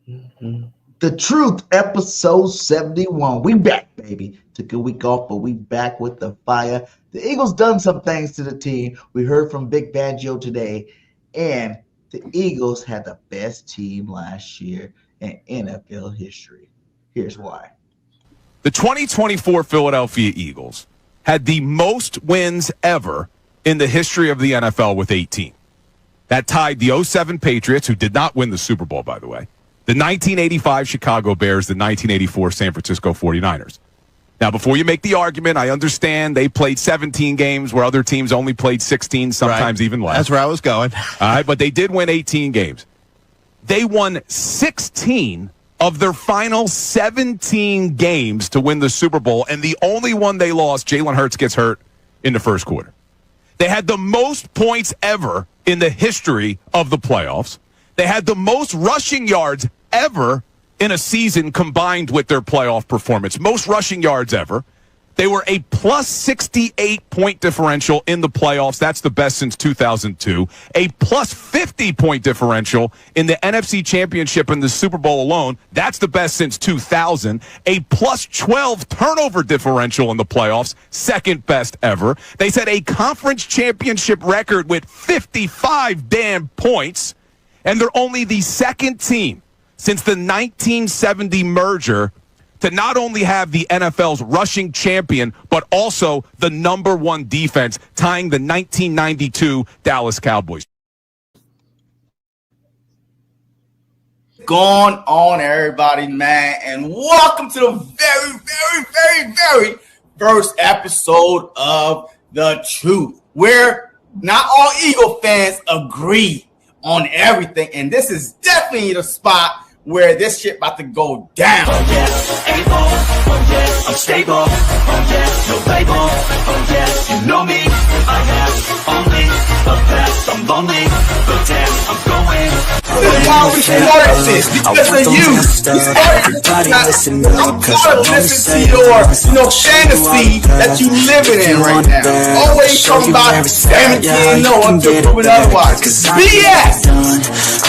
The Truth, episode 71. We back, baby. Took a week off, but we back with the fire. The Eagles done some things to the team. We heard from Big Fangio today, and the Eagles had the best team last year in NFL history. Here's why. The 2024 Philadelphia Eagles had the most wins ever in the history of the NFL with 18. That tied the 07 Patriots, who did not win the Super Bowl, by the way, the 1985 Chicago Bears, the 1984 San Francisco 49ers. Now, before you make the argument, I understand they played 17 games where other teams only played 16, sometimes even less. That's where I was going. All right, but they did win 18 games. They won 16 of their final 17 games to win the Super Bowl, and the only one they lost, Jalen Hurts gets hurt in the first quarter. They had the most points ever in the history of the playoffs. They had the most rushing yards ever in a season combined with their playoff performance. Most rushing yards ever. They were a plus 68 point differential in the playoffs. That's the best since 2002. A plus 50 point differential in the NFC Championship and the Super Bowl alone. That's the best since 2000. A plus 12 turnover differential in the playoffs. Second best ever. They set a conference championship record with 55 damn points. And they're only the second team since the 1970 merger to not only have the NFL's rushing champion, but also the number one defense, tying the 1992 Dallas Cowboys. Going on, everybody, man, and welcome to the very first episode of The Truth, where not all Eagle fans agree on everything, and this is definitely the spot where this shit about to go down. Oh yeah, able, oh yeah, I'm stable, oh yeah, no label, oh yeah, you know me, I have only the best, I'm lonely, but damn, I'm going. This is why we started this, because of you. We started this. I'm tired of listening to your fantasy that you living in right now. Always talking about everything no until proven otherwise. BS!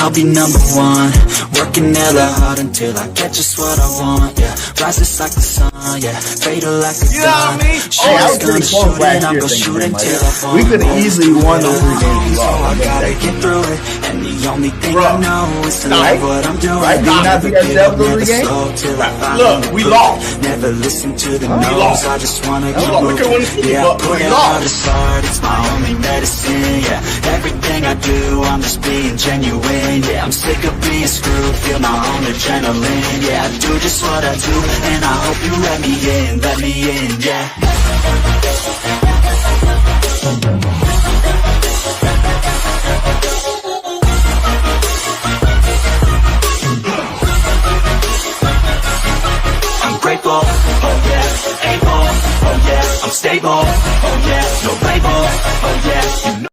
I'll be number one, working hella hard until I get just what I want, yeah. Rises like the sun, yeah. Fatal like a gun. You know what I mean? Hey, I was pretty close last year thinking like that. We could have easily won those 3 games. I gotta get through it, and the only thing I know is to love what I'm doing. Right? Did you not beat ourselves those 3 games? Look, we lost. Never listen to the no's, I just wanna keep We could win the moving. Super Yeah, Bowl, I but put we it lost. hard as hard, it's my only medicine, yeah. Everything I do, I'm just being genuine, yeah. I'm sick of being screwed, feel my own adrenaline, yeah. I do just what I do, and I hope you let me in, yeah. I'm grateful, oh yeah, able, oh yeah, I'm stable, oh yeah, no label, oh yeah, you know.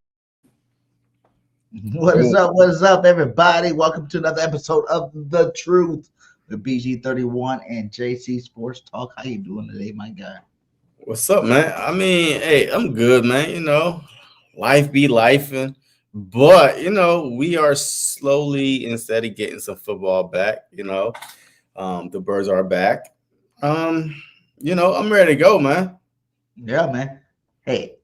What is up, everybody? Welcome to another episode of The Truth with BG31 and JC Sportstalk. How you doing today, my guy? What's up, man? I mean, hey, I'm good, man. You know, life be lifing, but you know, we are slowly and steady getting some football back. You know, the Birds are back. You know, I'm ready to go, man. Yeah, man. Hey,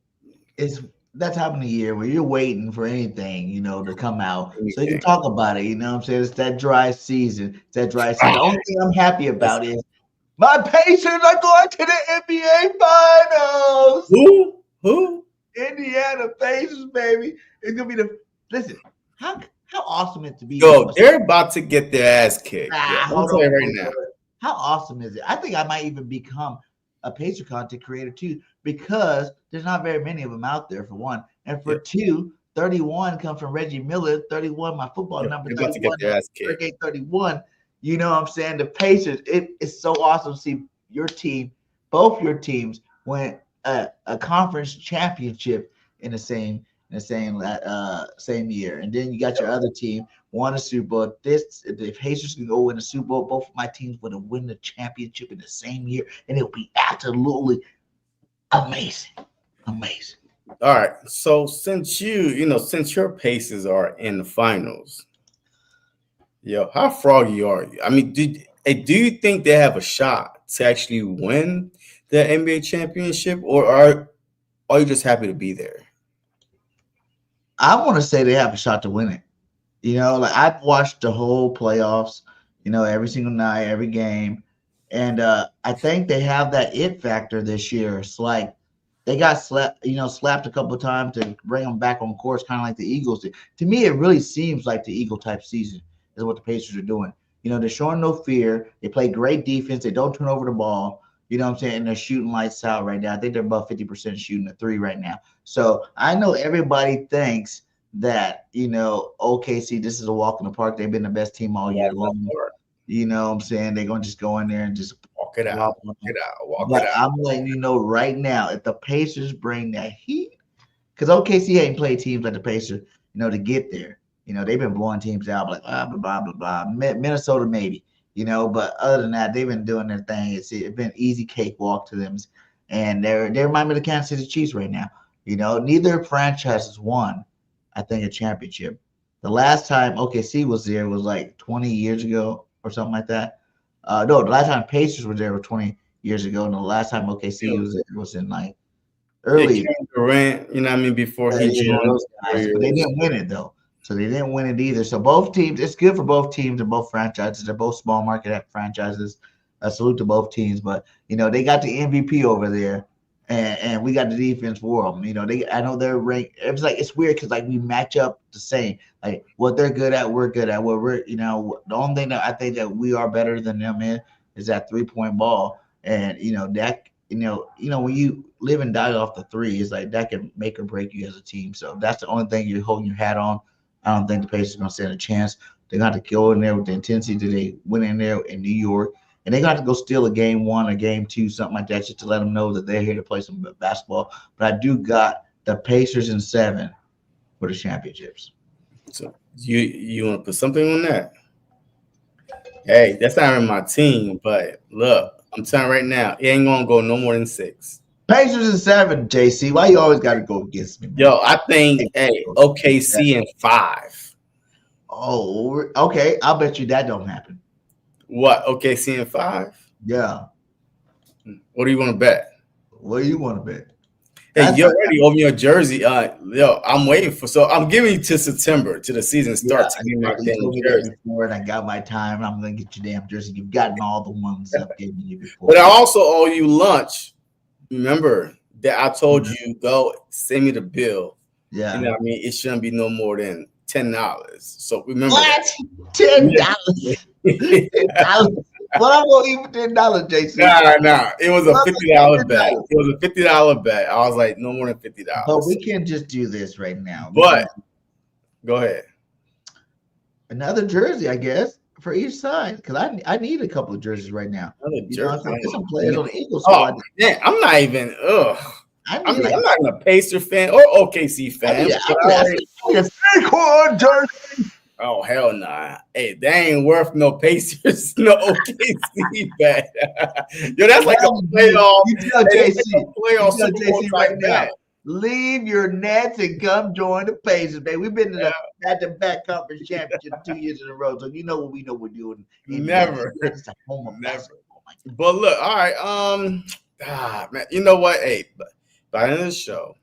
it's that time of the year where you're waiting for anything, to come out so you can talk about it. You know what I'm saying? It's that dry season. The only thing I'm happy about is my Pacers are going to the NBA Finals. Who? Indiana Pacers, baby. It's gonna be listen. How awesome is it to be? Yo, they're about to get their ass kicked. I'll tell you right now. How awesome is it? I think I might even become a Pacer content creator too, because there's not very many of them out there, for one. And for two, 31 come from Reggie Miller. 31, my football number, 31, 31. You know what I'm saying? The Pacers, it's so awesome to see your team, both your teams, win a conference championship in the same year. And then you got your other team won a Super Bowl. The Pacers can go win a Super Bowl. Both of my teams would have win the championship in the same year, and it'll be absolutely amazing. Amazing. All right. So since your Pacers are in the finals, Yo, how froggy are you? I mean, do you think they have a shot to actually win the NBA championship, or are you just happy to be there? I want to say they have a shot to win it. Like I've watched the whole playoffs, every single night, every game. And I think they have that it factor this year. It's like they got slapped a couple of times to bring them back on course, kind of like the Eagles did. To me, it really seems like the Eagle type season is what the Pacers are doing. They're showing no fear. They play great defense. They don't turn over the ball. You know what I'm saying? And they're shooting lights out right now. I think they're above 50% shooting a three right now. So I know everybody thinks that, OKC, this is a walk in the park. They've been the best team all year long. You know what I'm saying? They're going to just go in there and just walk it out. I'm letting you know right now, if the Pacers bring that heat, because OKC ain't played teams like the Pacers, to get there. They've been blowing teams out like blah, blah, blah, blah, blah. Minnesota maybe, but other than that, they've been doing their thing. It's been easy cakewalk to them. And they remind me of the Kansas City Chiefs right now. Neither franchise has won, I think, a championship. The last time OKC was there was like 20 years ago or something like that. No, the last time Pacers were there was 20 years ago, and the last time OKC was there was in like early. Durant, before he joined those guys. But they didn't win it though, so they didn't win it either. So both teams, it's good for both teams and both franchises. They're both small market franchises. Salute to both teams, but they got the MVP over there. And we got the defense for them. I know they're ranked. It's weird because we match up the same. Like what they're good at, we're good at. What we're, the only thing that I think that we are better than them is that 3-point ball. And that, when you live and die off the three, it's like that can make or break you as a team. So that's the only thing you're holding your hat on. I don't think the Pacers are gonna stand a chance. They're gonna have to go in there with the intensity that they went in there in New York. And they're going to have to go steal a game 1 or game 2, something like that, just to let them know that they're here to play some basketball. But I do got the Pacers in 7 for the championships. So you want to put something on that? Hey, that's not in my team, but look, I'm telling you right now, it ain't going to go no more than 6. Pacers in 7, JC. Why you always got to go against me? Yo, I think, OKC in 5. Oh, okay. I'll bet you that don't happen. What? OKC in 5? Yeah. What do you want to bet? What do you want to bet? Hey, you already owe me your jersey. I'm waiting for. So I'm giving you to September to the season starts. Yeah, and I got my time. I'm gonna get your damn jersey. You've gotten all the ones I've given you before. But I also owe you lunch. Remember that I told you go send me the bill. Yeah. You know what I mean? It shouldn't be no more than $10. So remember what? $10. $10. What I'm gonna eat for $10, JC? Nah. It was a $50 bet. It was a $50 bet. I was like, no more than $50. But we can't just do this right now. But go ahead. Another jersey, I guess, for each side, because I need a couple of jerseys right now. Another jersey. Some players on the Eagles squad. Man, I'm not even. I'm not even a Pacer fan or OKC fan. Saquon jersey. Oh, hell nah. Hey, they ain't worth no Pacers, no OKC bet. Yo, that's like a playoff. You tell JC, playoff right now. Leave your Nets and come join the Pacers, man. We've been to the back-to-back conference championship 2 years in a row, so you know what we know we're doing. Never. It's a home of basketball. But look, all right. Man, you know what? Hey, by the end of the show,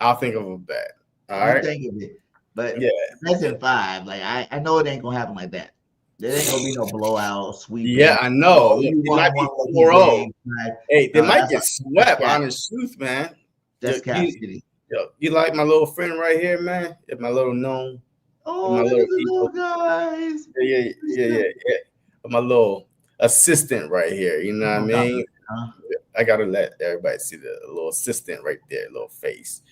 I'll think of a bet. All right. Think of it. But yeah, that's in 5. Like I know it ain't gonna happen like that. There ain't gonna be no blowout sweep. Yeah, I know. It might be 4-0. Hey, they might get swept. Honest truth, man. That's Cap City. Yo, you like my little friend right here, man? It's my little gnome. Oh, my little guys. Yeah. My little assistant right here. You know what I mean? I gotta let everybody see the little assistant right there, little face.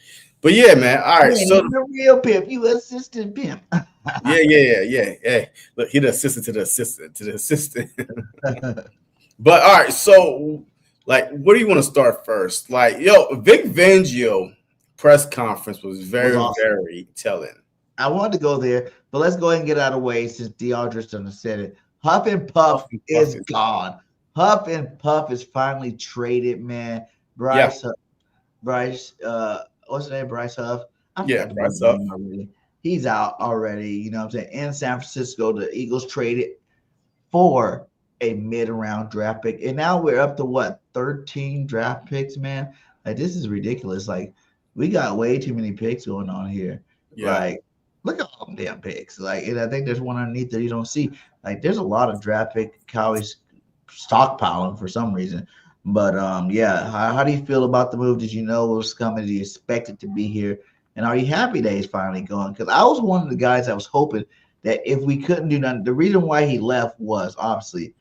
But yeah, man. All right. Man, so the real pimp, you assistant pimp. Yeah. Hey, look, he the assistant to the assistant. But all right, so like, where do you want to start first? Like, Vic Fangio press conference was very, very telling. I wanted to go there, but let's go ahead and get out of the way since DeAndre's done said it. Huff and Puff is gone. Huff and Puff is finally traded, man. Bryce, what's his name? Bryce Huff. Bryce Huff. he's out already. You know what I'm saying? In San Francisco, the Eagles traded for a mid-round draft pick, and now we're up to what, 13 draft picks, man. Like, this is ridiculous. Like, we got way too many picks going on here. Yeah. Like, look at all them damn picks. Like, and I think there's one underneath that you don't see. Like, there's a lot of draft pick Cowboys stockpiling for some reason. But yeah, how do you feel about the move? Did you know it was coming? Did you expect it to be here? And are you happy that he's finally gone? Because I was one of the guys that was hoping that if we couldn't do nothing, the reason why he left was obviously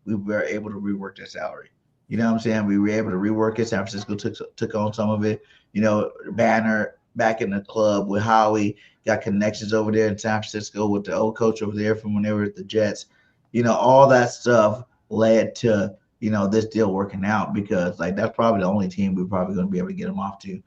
we were able to rework their salary. You know what I'm saying? We were able to rework it. San Francisco took on some of it. You know, Banner back in the club with Howie, got connections over there in San Francisco with the old coach over there from when they were at the Jets. You know, all that stuff led to, you know, this deal working out, because like that's probably the only team we're probably going to be able to get him off to.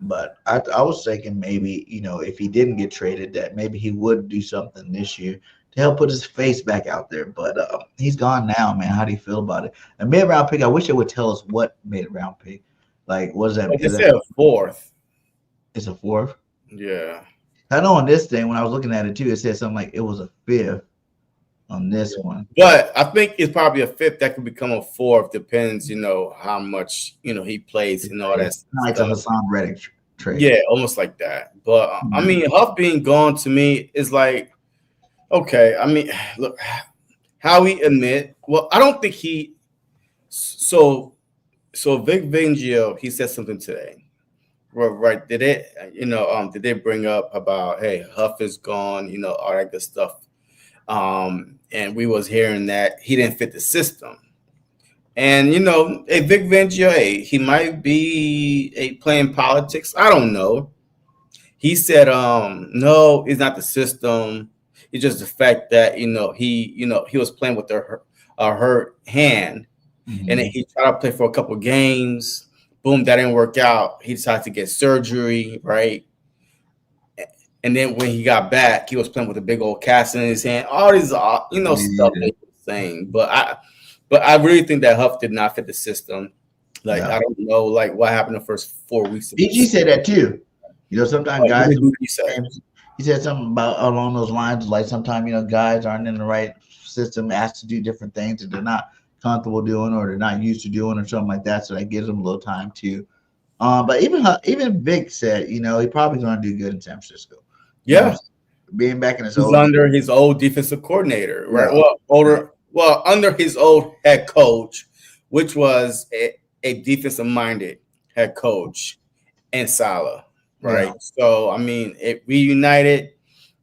But I was thinking maybe, you know, if he didn't get traded, that maybe he would do something this year to help put his face back out there. But he's gone now, man. How do you feel about it? A mid-round pick, I wish they would tell us what mid-round pick. Like, what is that? They said a fourth. It's a fourth? Yeah. I know on this thing, when I was looking at it too, it said something like it was a fifth on this one. But I think it's probably a fifth that could become a fourth. Depends, you know, how much, you know, he plays and all that. Like a Hassan Reddick trade. Yeah, almost like that. But I mean, Huff being gone to me is like, okay. I mean, look, how he admit. Well, I don't think he. So Vic Fangio, he said something today. Right? Did they bring up about, hey, Huff is gone, you know, all that good stuff. And we was hearing that he didn't fit the system. And, you know, a Vic Fangio, he might be playing politics. I don't know. He said, no, it's not the system. It's just the fact that, he was playing with a hurt hand. Mm-hmm. And then he tried to play for a couple of games. Boom, that didn't work out. He decided to get surgery, right? And then when he got back, he was playing with a big old cast in his hand. All these, stuff they were saying. But I really think that Huff did not fit the system. Like, I don't know, like, what happened the first 4 weeks. BG said that too. You know, sometimes guys. He said something about along those lines, like sometimes, you know, guys aren't in the right system, asked to do different things that they're not comfortable doing or they're not used to doing or something like that. So that gives them a little time too. But even Vic said, you know, he probably going to do good in San Francisco. Yeah, you know, being back in his under his old defensive coordinator, right? Well, under his old head coach, which was a defensive minded head coach in Salah, right? Yeah. So I mean, it reunited.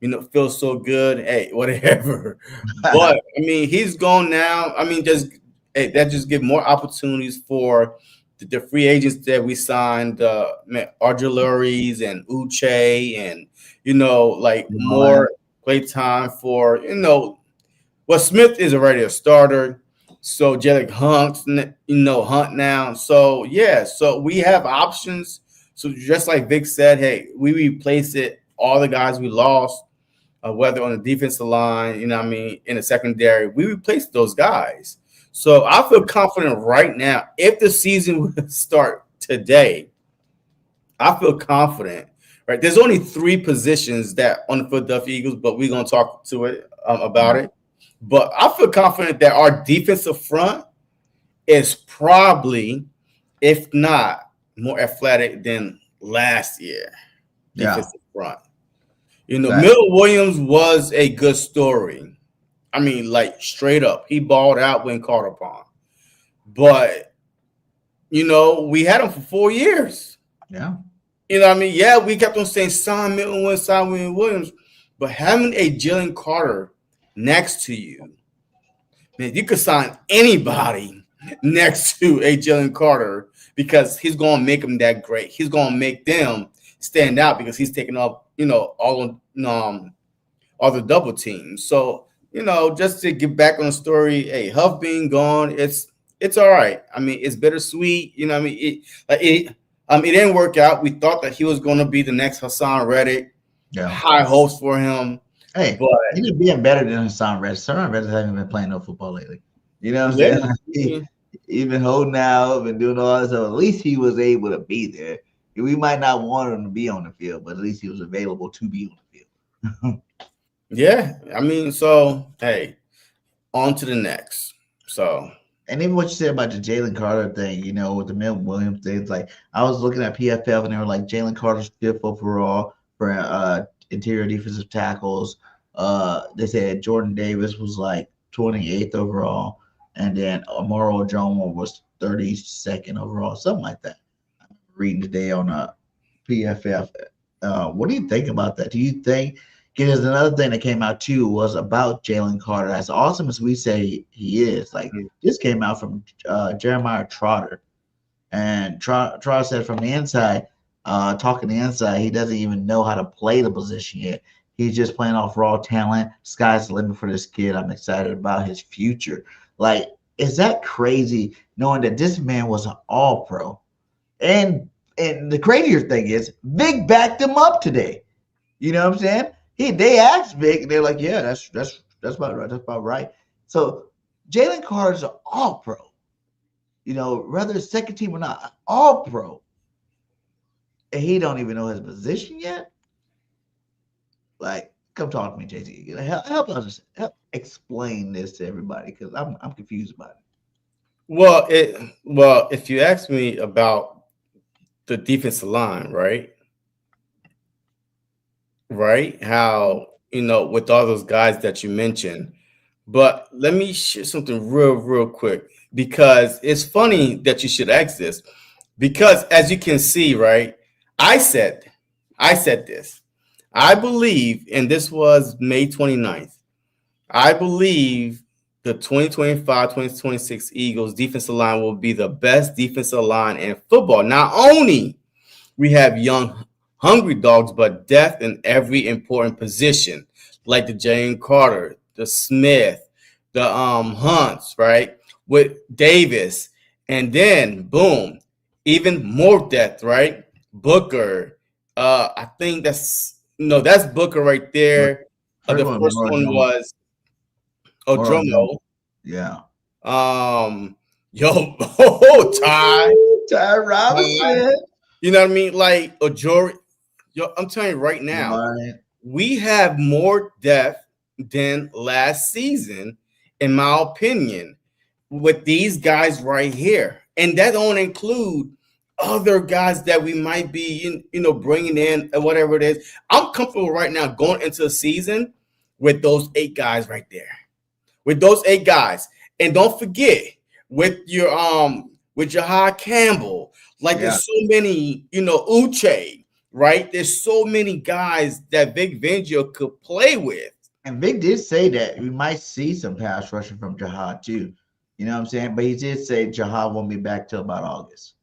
You know, feels so good. Hey, whatever. But I mean, he's gone now. I mean, that just give more opportunities for the free agents that we signed, Argilleries and Uche, and like more play time for Well, Smith is already a starter, so Jalen Hunt now. So yeah, so we have options. So just like Vic said, hey, we replaced all the guys we lost. Whether on the defensive line, in the secondary, we replaced those guys. So I feel confident right now. If the season would start today, I feel confident. Right? There's only 3 positions that on the Philadelphia Eagles, but we're gonna talk to it about it. But I feel confident that our defensive front is probably, if not more athletic than last year. Defensive front. Mill Williams was a good story. I mean, like straight up, he balled out when called upon. But, we had him for 4 years. Yeah. Yeah, we kept on saying sign Milton Williams, but having a Jalen Carter next to you, man, you could sign anybody next to a Jalen Carter because he's going to make them that great. He's going to make them stand out because he's taking up, all the double teams. So, just to get back on the story, hey, Huff being gone, it's all right. I mean, it's bittersweet. It didn't work out. We thought that he was going to be the next Hassan Reddick. Yeah. High hopes for him. Hey, but he's being better than Hassan Reddick. Hassan Reddick hasn't been playing no football lately. You know what I'm saying? He's been holding out and doing all this stuff. At least he was able to be there. We might not want him to be on the field, but at least he was available to be on the field. Yeah, I mean, so hey, on to the next. So, and even what you said about the Jalen Carter thing, with the Milt Williams things, like I was looking at PFF and they were like Jalen Carter's 5th overall for interior defensive tackles. They said Jordan Davis was like 28th overall, and then Amaro Ojomo was 32nd overall, something like that. I'm reading today on PFF. What do you think about that? Do you think? Because another thing that came out too was about Jalen Carter. As awesome as we say he is, like this came out from Jeremiah Trotter, and Trotter said from the inside, talking the inside, he doesn't even know how to play the position yet. He's just playing off raw talent. Sky's the limit for this kid. I'm excited about his future. Like, is that crazy knowing that this man was an all-pro? And the crazier thing is, Vic backed him up today. You know what I'm saying? They asked Vic, and they're like, "Yeah, that's about right. That's about right." So Jalen Carter's an all-pro. Whether it's second team or not, all-pro, and he don't even know his position yet. Like, come talk to me, JT. Help us explain this to everybody because I'm confused about it. Well, if you ask me about the defensive line, right? How, with all those guys that you mentioned. But let me share something real quick, because it's funny that you should ask this, because as you can see, right, I said this. I believe, and this was May 29th, I believe the 2025-2026 Eagles defensive line will be the best defensive line in football. Not only we have young, hungry dogs, but depth in every important position, like the Jalen Carter, the Smith, the Hunts, right, with Davis, and then boom, even more depth, right? Booker, I think that's Booker right there. The first one was Ojomo. Yeah. Ty Robinson. You know what I mean? Like Ojori. I'm telling you right now, we have more depth than last season, in my opinion, with these guys right here. And that don't include other guys that we might be, bringing in or whatever it is. I'm comfortable right now going into the season with those 8 guys right there. With those 8 guys. And don't forget, with your with Jahad Campbell, there's so many, Uche, right? There's so many guys that Vic Fangio could play with. And Vic did say that we might see some pass rushing from Jahad too. You know what I'm saying? But he did say Jahad won't be back till about August.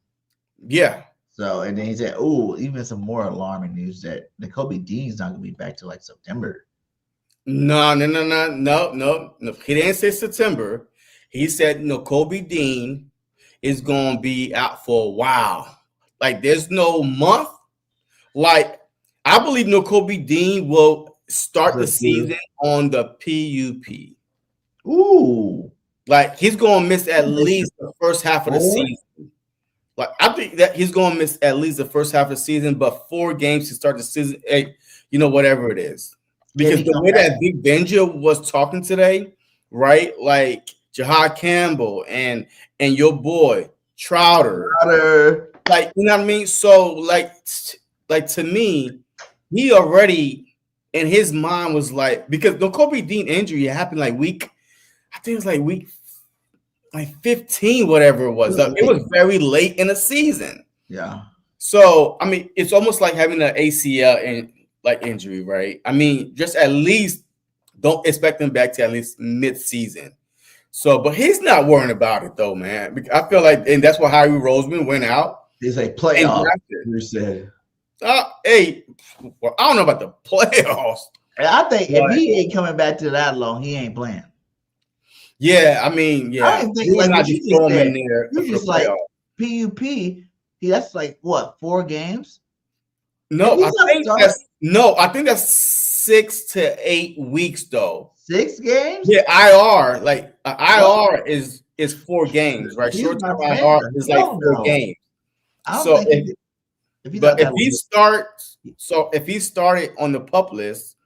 Yeah. So, and then he said, even some more alarming news that Nakobe Dean's not going to be back till like September. No. He didn't say September. He said Nakobe Dean is going to be out for a while. Like, there's no month. Like, I believe Nakobe Dean will start the season on the PUP. Ooh. Like, he's going to miss at least the first half of the season. Like, I think that he's going to miss at least the first half of the season, but 4 games to start the season, whatever it is. Because the way that Vic Fangio was talking today, right? Like, Jahad Campbell and your boy, Trotter. Like, you know what I mean? So, like to me, he already, in his mind, was like, because the Kobe Dean injury happened week 15, whatever it was. It was very late in the season. Yeah. So, I mean, it's almost like having an ACL injury, right? I mean, just at least don't expect him back to at least mid-season. So, but he's not worrying about it though, man. I feel like, and that's why Harry Roseman went out. He's like playoff. You said, hey, well, I don't know about the playoffs. I think if he ain't coming back to that long, he ain't playing. Yeah, I mean, yeah. I didn't think not just throw him in there. You're just like PUP. That's like what, 4 games? No, I think that's 6 to 8 weeks though. 6 games? Yeah, IR. Like IR is 4 games, right? Short term IR is like 4 games. But if he starts, if he started on the PUP list,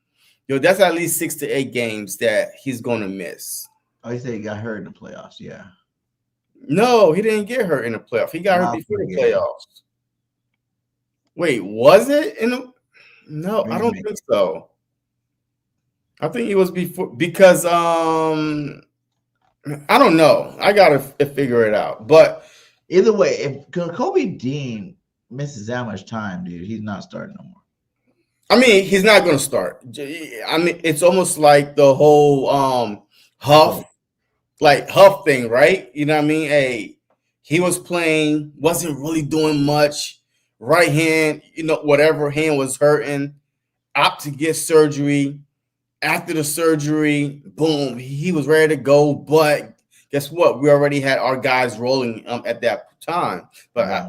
that's at least 6 to 8 games that he's going to miss. Oh, you said he got hurt in the playoffs. Yeah. No, he didn't get hurt in the playoffs. He got hurt before the playoffs. Wait, was it in the? No, I don't think so. I think it was before because I don't know. I gotta figure it out. But either way, if Kobe Dean misses that much time, dude, he's not starting no more. I mean, he's not going to start. I mean, it's almost like the whole Huff thing, right? You know what I mean? Hey, he was playing, wasn't really doing much. Right hand, whatever hand was hurting, opt to get surgery. After the surgery, boom, he was ready to go. But guess what? We already had our guys rolling at that time. But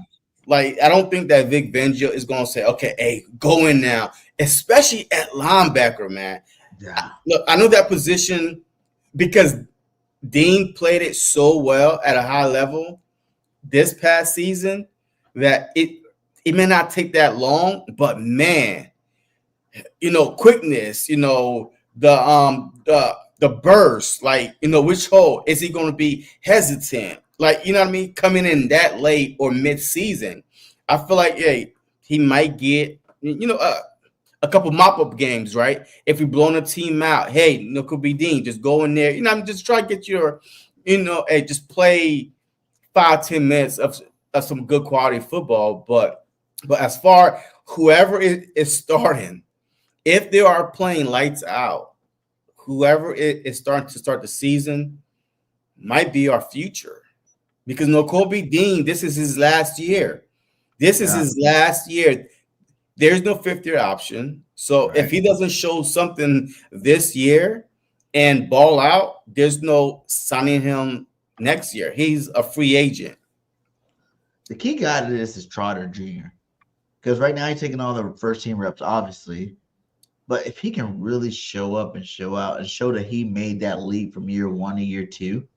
I don't think that Vic Fangio is going to say, okay, hey, go in now, especially at linebacker, man. Yeah. Look, I know that position because Dean played it so well at a high level this past season that it may not take that long, but man, quickness, the burst, which hole is he going to be hesitant? You know what I mean? Coming in that late or mid-season, I feel like, he might get, a couple mop-up games, right? If we blown a team out, hey, could be Dean, just go in there. I'm just trying to get your, just play 5-10 minutes of some good quality football. But as far whoever is starting, if they are playing lights out, whoever is starting to start the season might be our future. Because Kobe Dean, this is his last year. This is his last year. There's no fifth-year option. So if he doesn't show something this year and ball out, there's no signing him next year. He's a free agent. The key guy to this is Trotter Jr. Because right now he's taking all the first-team reps, obviously. But if he can really show up and show out and show that he made that leap from year 1 to year 2,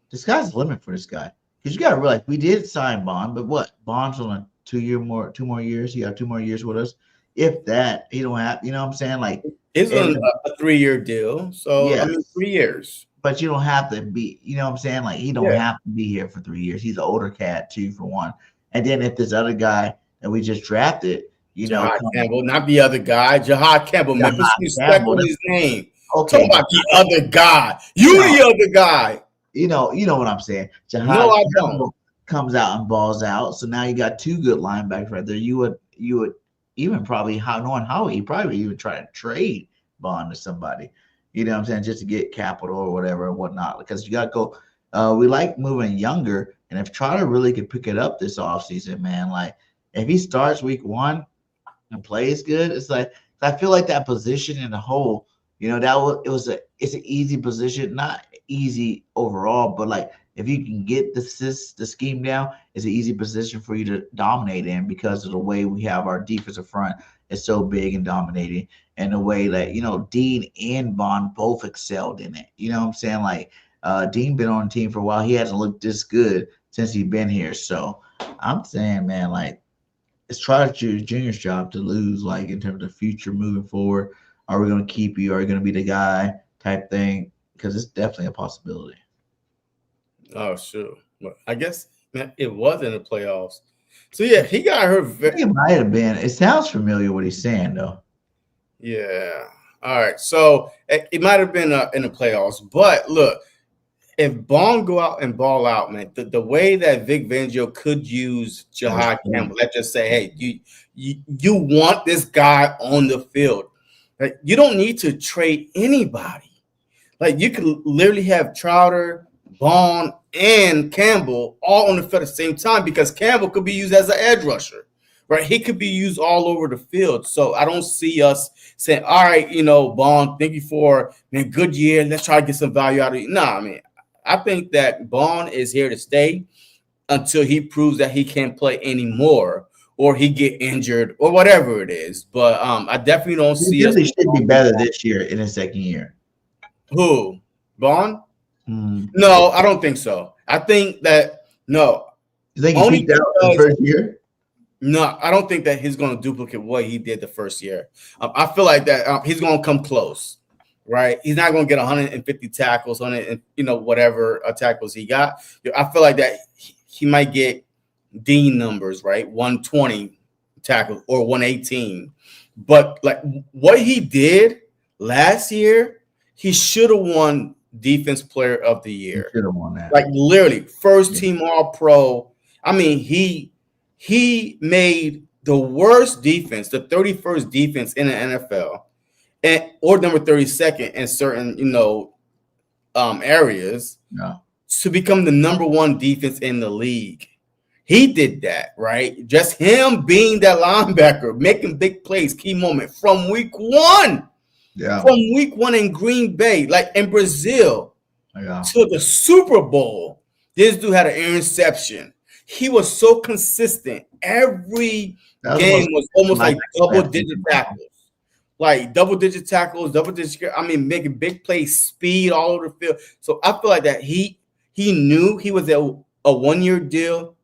the sky's the limit for this guy. Because you got to realize we did sign Bond, but what? Bond's on a 2 more years. He got 2 more years with us. If that, he don't have, you know what I'm saying? It's on a 3-year deal. So, I mean, 3 years. But you don't have to be, you know what I'm saying? He don't have to be here for 3 years. He's an older cat, too, for one. And then if this other guy that we just drafted, Jahad Campbell, not the other guy. Jahad Campbell. Put some respect on his name. Okay. Talk about the other guy. The other guy. You know what I'm saying. Jahad Campbell comes out and balls out. So now you got 2 good linebackers right there. You would even probably, knowing how he probably even try to trade Bond to somebody. You know what I'm saying? Just to get capital or whatever and whatnot. Because you got to go. We like moving younger. And if Trotter really could pick it up this offseason, man, if he starts week 1 and plays good, it's I feel like that position in the whole, it's an easy position, not easy overall, but if you can get the scheme down, it's an easy position for you to dominate in because of the way we have our defensive front is so big and dominating, and the way that Dean and Bond both excelled in it. You know what I'm saying? Dean been on the team for a while. He hasn't looked this good since he's been here. So I'm saying, man, it's Trotter Jr.'s job to lose, in terms of future moving forward. Are we going to keep you? Are you going to be the guy type thing? Because it's definitely a possibility. Oh, sure. Well, I guess it was in the playoffs. So, yeah, he got hurt. It might have been. It sounds familiar what he's saying, though. Yeah. All right. So, it might have been in the playoffs. But, look, if Bond go out and ball out, man, the way that Vic Fangio could use Jahad Campbell, let's just say, hey, you want this guy on the field. You don't need to trade anybody. You could literally have Trotter, Bond, and Campbell all on the field at the same time because Campbell could be used as an edge rusher, right? He could be used all over the field. So I don't see us saying, all right, Bond, thank you for a good year. Let's try to get some value out of you. Nah, I think that Bond is here to stay until he proves that he can't play anymore or he get injured or whatever it is. But I definitely don't see us. He should be better this year in his second year. Who? Bond? No, I don't think so. I think that no. You think he peaked out in the first year? No, I don't think that he's going to duplicate what he did the first year. I feel like that he's going to come close, right? He's not going to get 150 tackles, whatever tackles he got. I feel like that he might get Dean numbers, right? 120 tackles or 118. But like what he did last year, he should have won Defense Player of the Year. Should have won that. Like literally, first team All Pro. I mean, he made the worst defense, the 31st defense in the NFL, or number 32nd in certain, areas, to become the number one defense in the league. He did that, right? Just him being that linebacker, making big plays, key moment from week one. Yeah. From week one in Green Bay, like in Brazil, to the Super Bowl. This dude had an interception. He was so consistent. Every game was almost like double-digit tackles. Like double-digit tackles, making big plays, speed all over the field. So I feel like that he knew he was a one-year deal.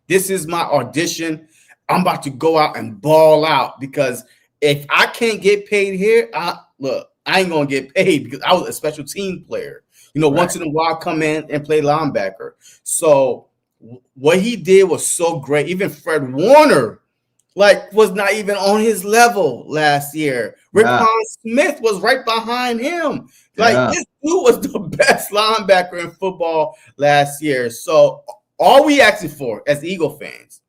This is my audition. I'm about to go out and ball out because if I can't get paid here, I ain't going to get paid because I was a special team player. Once in a while, come in and play linebacker. So what he did was so great. Even Fred Warner, was not even on his level last year. Rickon Smith was right behind him. This dude was the best linebacker in football last year. So all we asking for as Eagle fans,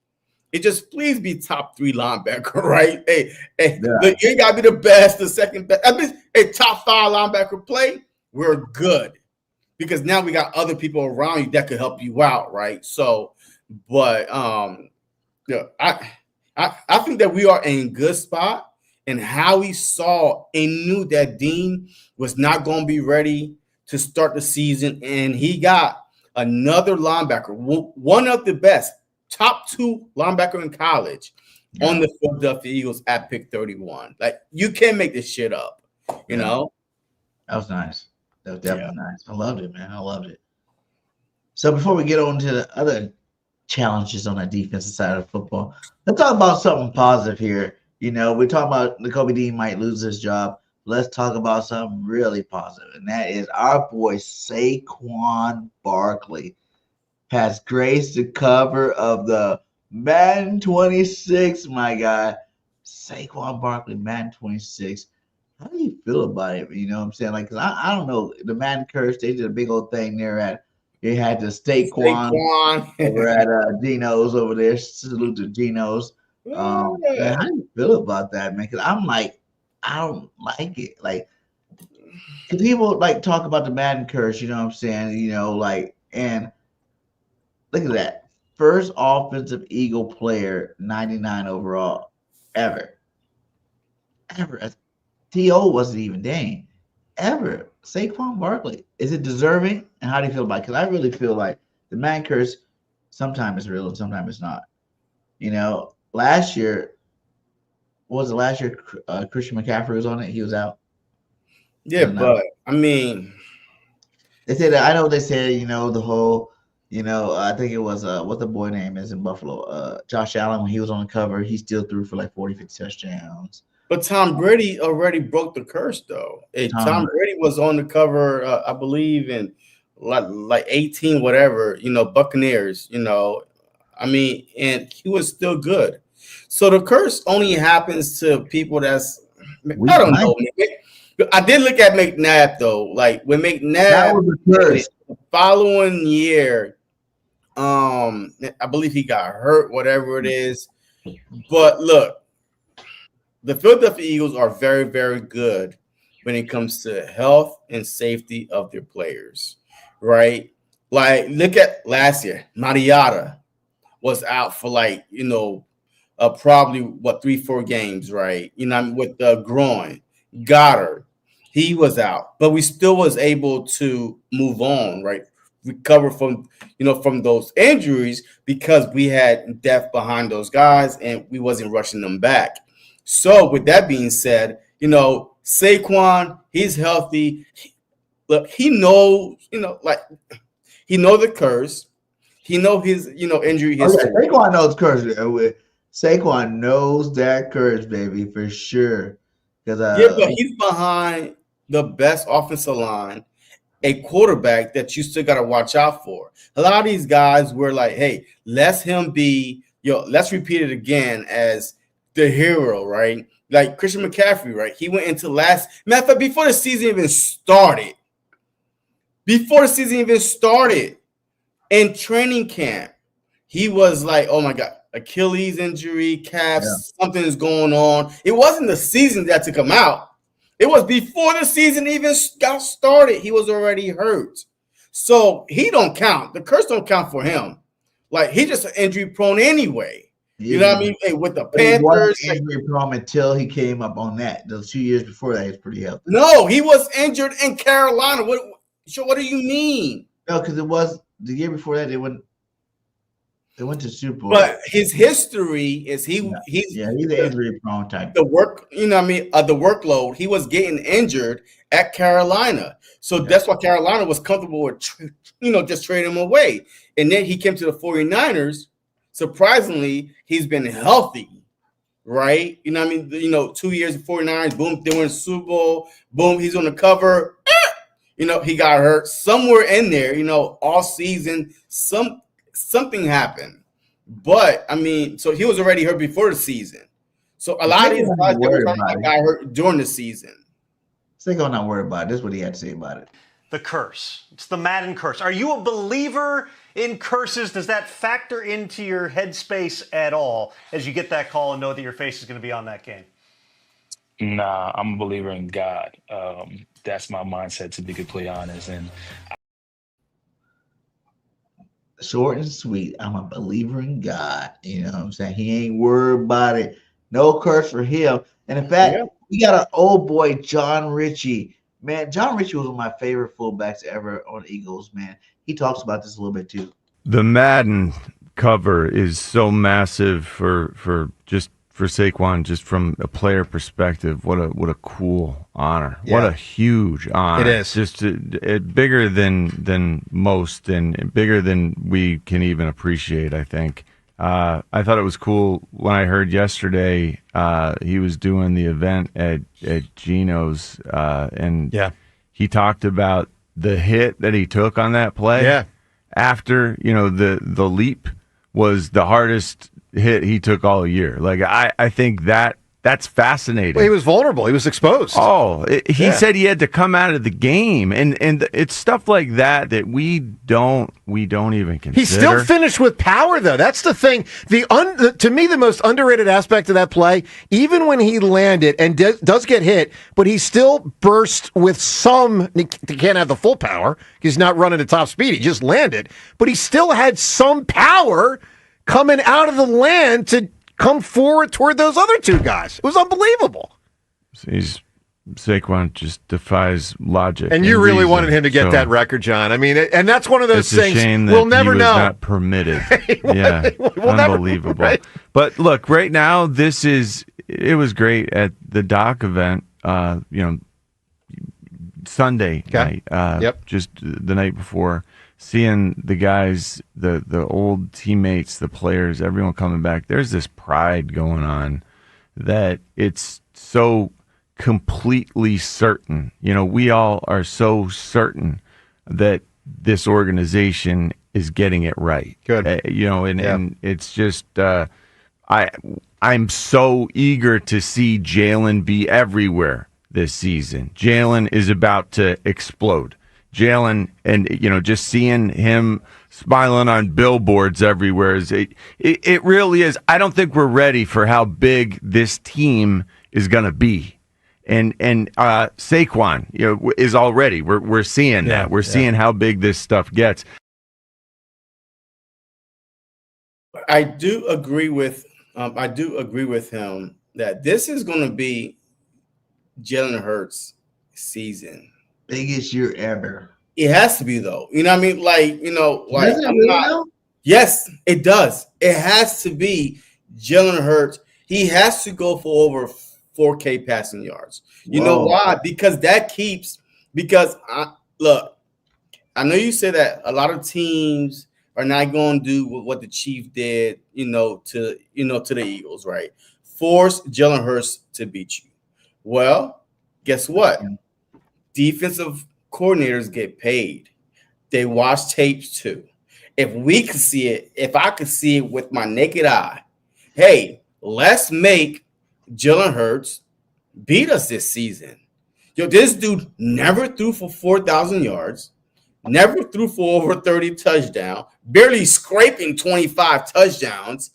it just please be top 3 linebacker, right? Hey, you ain't gotta be the best, the second best. I mean, a top 5 linebacker play, we're good. Because now we got other people around you that could help you out, right? So, but I think that we are in a good spot. And how we saw and knew that Dean was not going to be ready to start the season, and he got another linebacker, one of the best, top 2 linebacker in college, on the Philadelphia Eagles at pick 31. Like you can't make this shit up, you know. That was nice. That was definitely nice. I loved it, man. I loved it. So before we get on to the other challenges on the defensive side of football, let's talk about something positive here. We're talking about Nakobe Dean might lose his job. Let's talk about something really positive, and that is our boy Saquon Barkley has graced the cover of the Madden 26, my guy. Saquon Barkley, Madden 26. How do you feel about it? You know what I'm saying? Like, cause I don't know. The Madden curse, they did a big old thing there they had the Saquon over at Geno's over there. Salute to Geno's. Man, how do you feel about that, man? Cause I'm like, I don't like it. Like, cause people talk about the Madden curse, you know what I'm saying? And look at that. First offensive Eagle player, 99 overall, ever. T.O. wasn't even Dane. Ever. Saquon Barkley. Is it deserving? And how do you feel about it? Because I really feel like the man curse sometimes is real and sometimes it's not. Last year, Christian McCaffrey was on it. He was out. Yeah, but I mean, they said I know they said the whole I think it was what the boy name is in Buffalo, Josh Allen, when he was on the cover, he still threw for 40-50 touchdowns. But Tom Brady already broke the curse, though. Tom Brady was on the cover, I believe, in like 18, whatever, Buccaneers, I mean, and he was still good. So the curse only happens to people I don't know. I did look at McNabb, though. Like, when McNabb, the following year, I believe he got hurt, whatever it is. But look, the Philadelphia Eagles are very, very good when it comes to health and safety of their players, right? Like, look at last year. Mariota was out for probably 3-4 games, right? With the groin. Goddard, he was out, but we still was able to move on, right? Recover from those injuries because we had depth behind those guys and we wasn't rushing them back. So with that being said, Saquon, he's healthy. He knows, he knows the curse. He knows his, injury history. Saquon knows curse. Saquon knows that courage, baby, for sure. Because but he's behind the best offensive line, a quarterback that you still got to watch out for. A lot of these guys were like, hey, let's repeat it again as the hero, right? Like Christian McCaffrey, right? He went into matter of fact, before the season even started, in training camp, he was like, oh my God, Achilles injury, calves, something is going on. It wasn't the season that took him out. It was before the season even got started. He was already hurt. So he don't count. The curse don't count for him. Like, he's just injury prone anyway. You know what I mean? Hey, with the Panthers. He wasn't injury prone until he came up on that. Those 2 years before that, he was pretty healthy. No, he was injured in Carolina. What do you mean? No, because it was the year before that, they went to Super Bowl. But his history is he's an injury prone type. The workload. He was getting injured at Carolina. So that's why Carolina was comfortable with, just trading him away. And then he came to the 49ers. Surprisingly, he's been healthy, right? 2 years of 49ers, boom, they went to Super Bowl, boom, he's on the cover. He got hurt somewhere in there, all season, something happened. But so he was already hurt before the season. So a lot of these guys got hurt during the season. Saquon not worried about it. This is what he had to say about it. The curse. It's the Madden curse. Are you a believer in curses? Does that factor into your headspace at all as you get that call and know that your face is going to be on that game? Nah, I'm a believer in God. That's my mindset, to be completely honest. And short and sweet. I'm a believer in God. You know what I'm saying? He ain't worried about it. No curse for him. And in fact, we got an old boy, John Ritchie. Man, John Ritchie was one of my favorite fullbacks ever on Eagles, man. He talks about this a little bit too. The Madden cover is so massive for Saquon, just from a player perspective. What a cool honor. Yeah. What a huge honor. It is. Just bigger than most and bigger than we can even appreciate, I think. I thought it was cool when I heard yesterday he was doing the event at Gino's and he talked about the hit that he took on that play. Yeah. After, the leap was the hardest hit he took all year. Like, I think that's fascinating. Well, he was vulnerable. He was exposed. Oh, he said he had to come out of the game, and it's stuff like that we don't even consider. He still finished with power, though. That's the thing. To me, the most underrated aspect of that play, even when he landed and does get hit, but he still burst with some. He can't have the full power because he's not running at top speed. He just landed, but he still had some power coming out of the land to come forward toward those other two guys. It was unbelievable. Saquon just defies logic. And you really wanted him to get that record, John. I mean, and that's one of those things we'll never know. Not permitted. Unbelievable. Right? But look, right now, it was great at the Doc event, Sunday night, just the night before. Seeing the guys, the old teammates, the players, everyone coming back, there's this pride going on that it's so completely certain. We all are so certain that this organization is getting it right. Good. And it's just I'm so eager to see Jalen be everywhere this season. Jalen is about to explode. Jalen, and just seeing him smiling on billboards everywhere it really is. I don't think we're ready for how big this team is going to be, and Saquon, is already. We're seeing that. We're seeing how big this stuff gets. I do agree with him that this is going to be Jalen Hurts' season. Biggest year ever. It has to be, though. You know what I mean? Does it really? Yes, it does. It has to be Jalen Hurts. He has to go for over 4K passing yards. You know why? Because I know you say that a lot of teams are not going to do what the Chiefs did, to the Eagles, right? Force Jalen Hurts to beat you. Well, guess what? Defensive coordinators get paid. They watch tapes too. If I could see it with my naked eye, hey, let's make Jalen Hurts beat us this season. This dude never threw for 4,000 yards, never threw for over 30 touchdowns, barely scraping 25 touchdowns,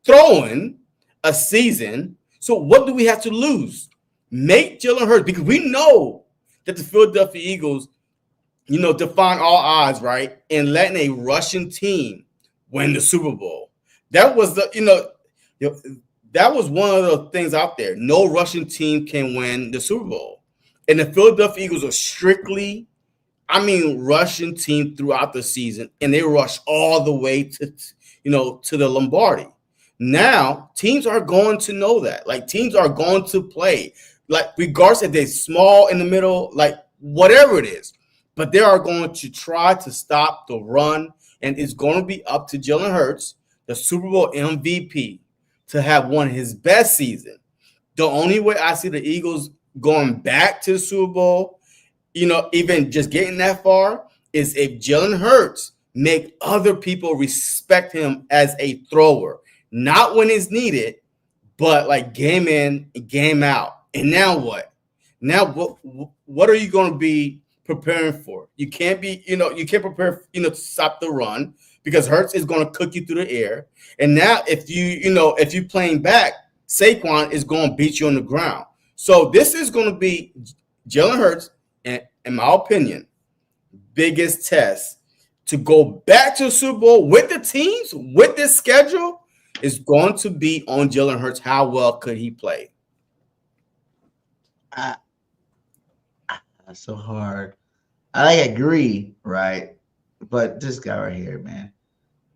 throwing a season. So what do we have to lose? Make Jalen Hurts, because we know that the Philadelphia Eagles, define all odds, right? And letting a Russian team win the Super Bowl. That was that was one of the things out there. No Russian team can win the Super Bowl. And the Philadelphia Eagles are strictly, Russian team throughout the season. And they rush all the way to the Lombardi. Now, teams are going to know that. Like, teams are going to play. Like, regardless if they're small in the middle, like, whatever it is. But they are going to try to stop the run, and it's going to be up to Jalen Hurts, the Super Bowl MVP, to have won his best season. The only way I see the Eagles going back to the Super Bowl, even just getting that far, is if Jalen Hurts make other people respect him as a thrower. Not when it's needed, but like game in, game out. And now what? Now what are you going to be preparing for? You can't prepare, to stop the run, because Hurts is going to cook you through the air. And now if you're playing back, Saquon is going to beat you on the ground. So this is going to be Jalen Hurts, and in my opinion, biggest test to go back to the Super Bowl with the teams, with this schedule, is going to be on Jalen Hurts. How well could he play? That's so hard. I agree, right? But this guy right here, man,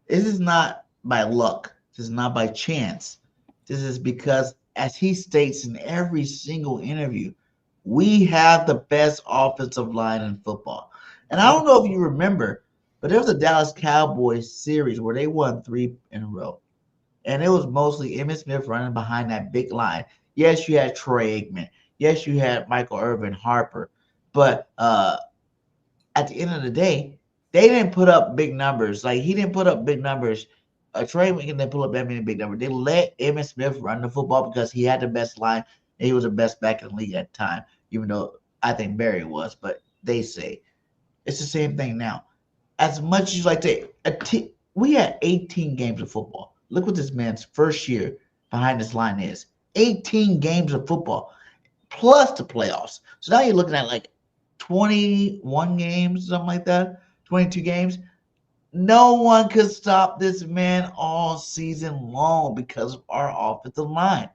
this is not by luck. This is not by chance. This is because, as he states in every single interview, we have the best offensive line in football. And I don't know if you remember, but there was a Dallas Cowboys series where they won 3 in a row. And it was mostly Emmitt Smith running behind that big line. Yes, you had Troy Aikman. Yes, you had Michael Irvin Harper. But at the end of the day, they didn't put up big numbers. Like, he didn't put up big numbers. Troy Aikman didn't put up that many big numbers. They let Emmitt Smith run the football because he had the best line, and he was the best back in the league at the time, even though I think Barry was. But they say it's the same thing now. As much as we had 18 games of football. Look what this man's first year behind this line is. 18 games of football plus the playoffs. So now you're looking at like 21 games, something like that, 22 games. No one could stop this man all season long because of our offensive line.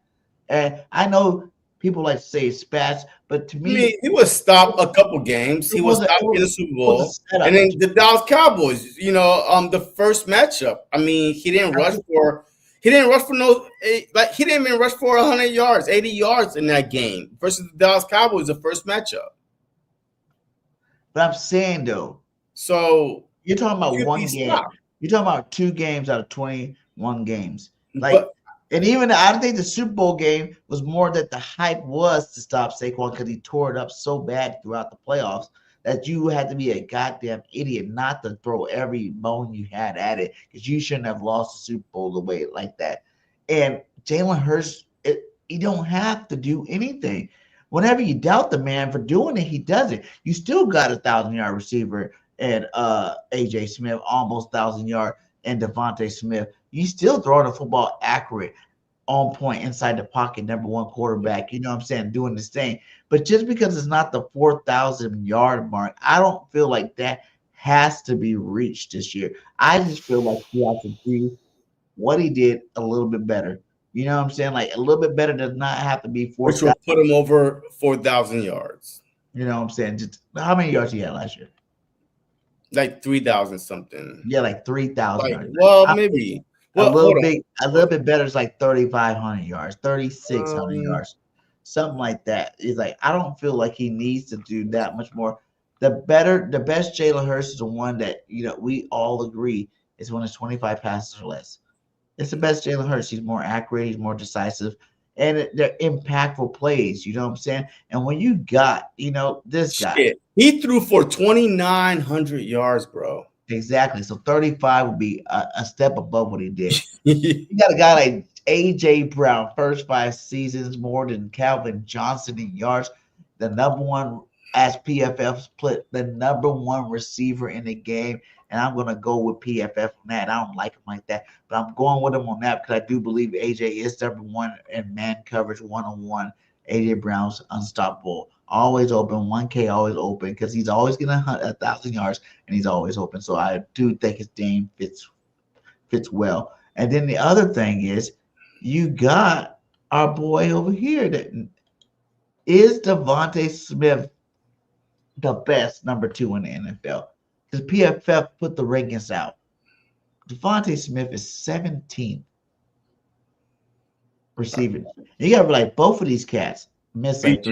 And I know people like to say spats, but to me, he was stopped a couple games. He was stopped in the Super Bowl, and then the Dallas Cowboys. The first matchup. He didn't rush for. He didn't even rush for 100 yards, 80 yards in that game versus the Dallas Cowboys, the first matchup. But I'm saying though, so you're talking about one game. You're talking about 2 games out of 21 games. And even I don't think the Super Bowl game was more that the hype was to stop Saquon because he tore it up so bad throughout the playoffs that you had to be a goddamn idiot not to throw every bone you had at it, because you shouldn't have lost the Super Bowl the way like that. And Jalen Hurts, you don't have to do anything. Whenever you doubt the man for doing it, he does it. You still got a 1,000-yard receiver and A.J. Smith, almost 1,000-yard, and Devontae Smith. You still throwing the football accurate, on point, inside the pocket, number 1 quarterback, you know what I'm saying, doing this thing. But just because it's not the 4,000-yard mark, I don't feel like that has to be reached this year. I just feel like he has to do what he did a little bit better. You know what I'm saying? Like, a little bit better does not have to be 4,000. Which will put him over 4,000 yards. You know what I'm saying? Just how many yards he had last year? Like 3,000 something. Yeah, like 3,000 yards. Well, maybe. A little bit better is like 3,500 yards, 3,600 yards, something like that. It's like, I don't feel like he needs to do that much more. The best Jalen Hurts is the one that we all agree is when it's 25 passes or less. It's the best Jalen Hurts. He's more accurate. He's more decisive. And they're impactful plays. You know what I'm saying? And when you got, this guy. He threw for 2,900 yards, bro. Exactly. So 35 would be a step above what he did. You got a guy like A.J. Brown, first 5 seasons, more than Calvin Johnson in yards. The number one, as PFF split, the number one receiver in the game. And I'm going to go with PFF on that. I don't like him like that, but I'm going with him on that because I do believe AJ is number one in man coverage one-on-one. AJ Brown's unstoppable. Always open, 1K always open because he's always going to hunt 1,000 yards and he's always open. So I do think his game fits well. And then the other thing is you got our boy over here that is Devontae Smith the best number 2 in the NFL. Because PFF put the rankings out. Devontae Smith is 17th receiving. You got to be like both of these cats missed like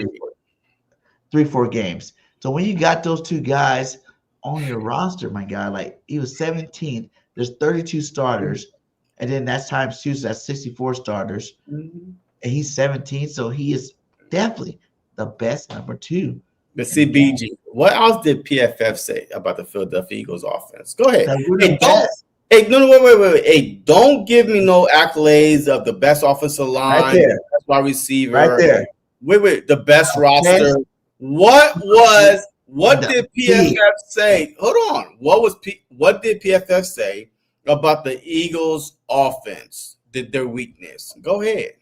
3-4 games. So when you got those two guys on your roster, my guy, like he was 17th. There's 32 starters, and then that's times 2, so that's 64 starters. And he's 17th, so he is definitely the best number 2. But see, BG, what else did PFF say about the Philadelphia Eagles offense? Go ahead. Wait. Hey, don't give me no accolades of the best offensive line, right there. The best wide receiver. Right there. Wait, the best roster. What did PFF say? Hold on. What did PFF say about the Eagles offense? Their weakness? Go ahead.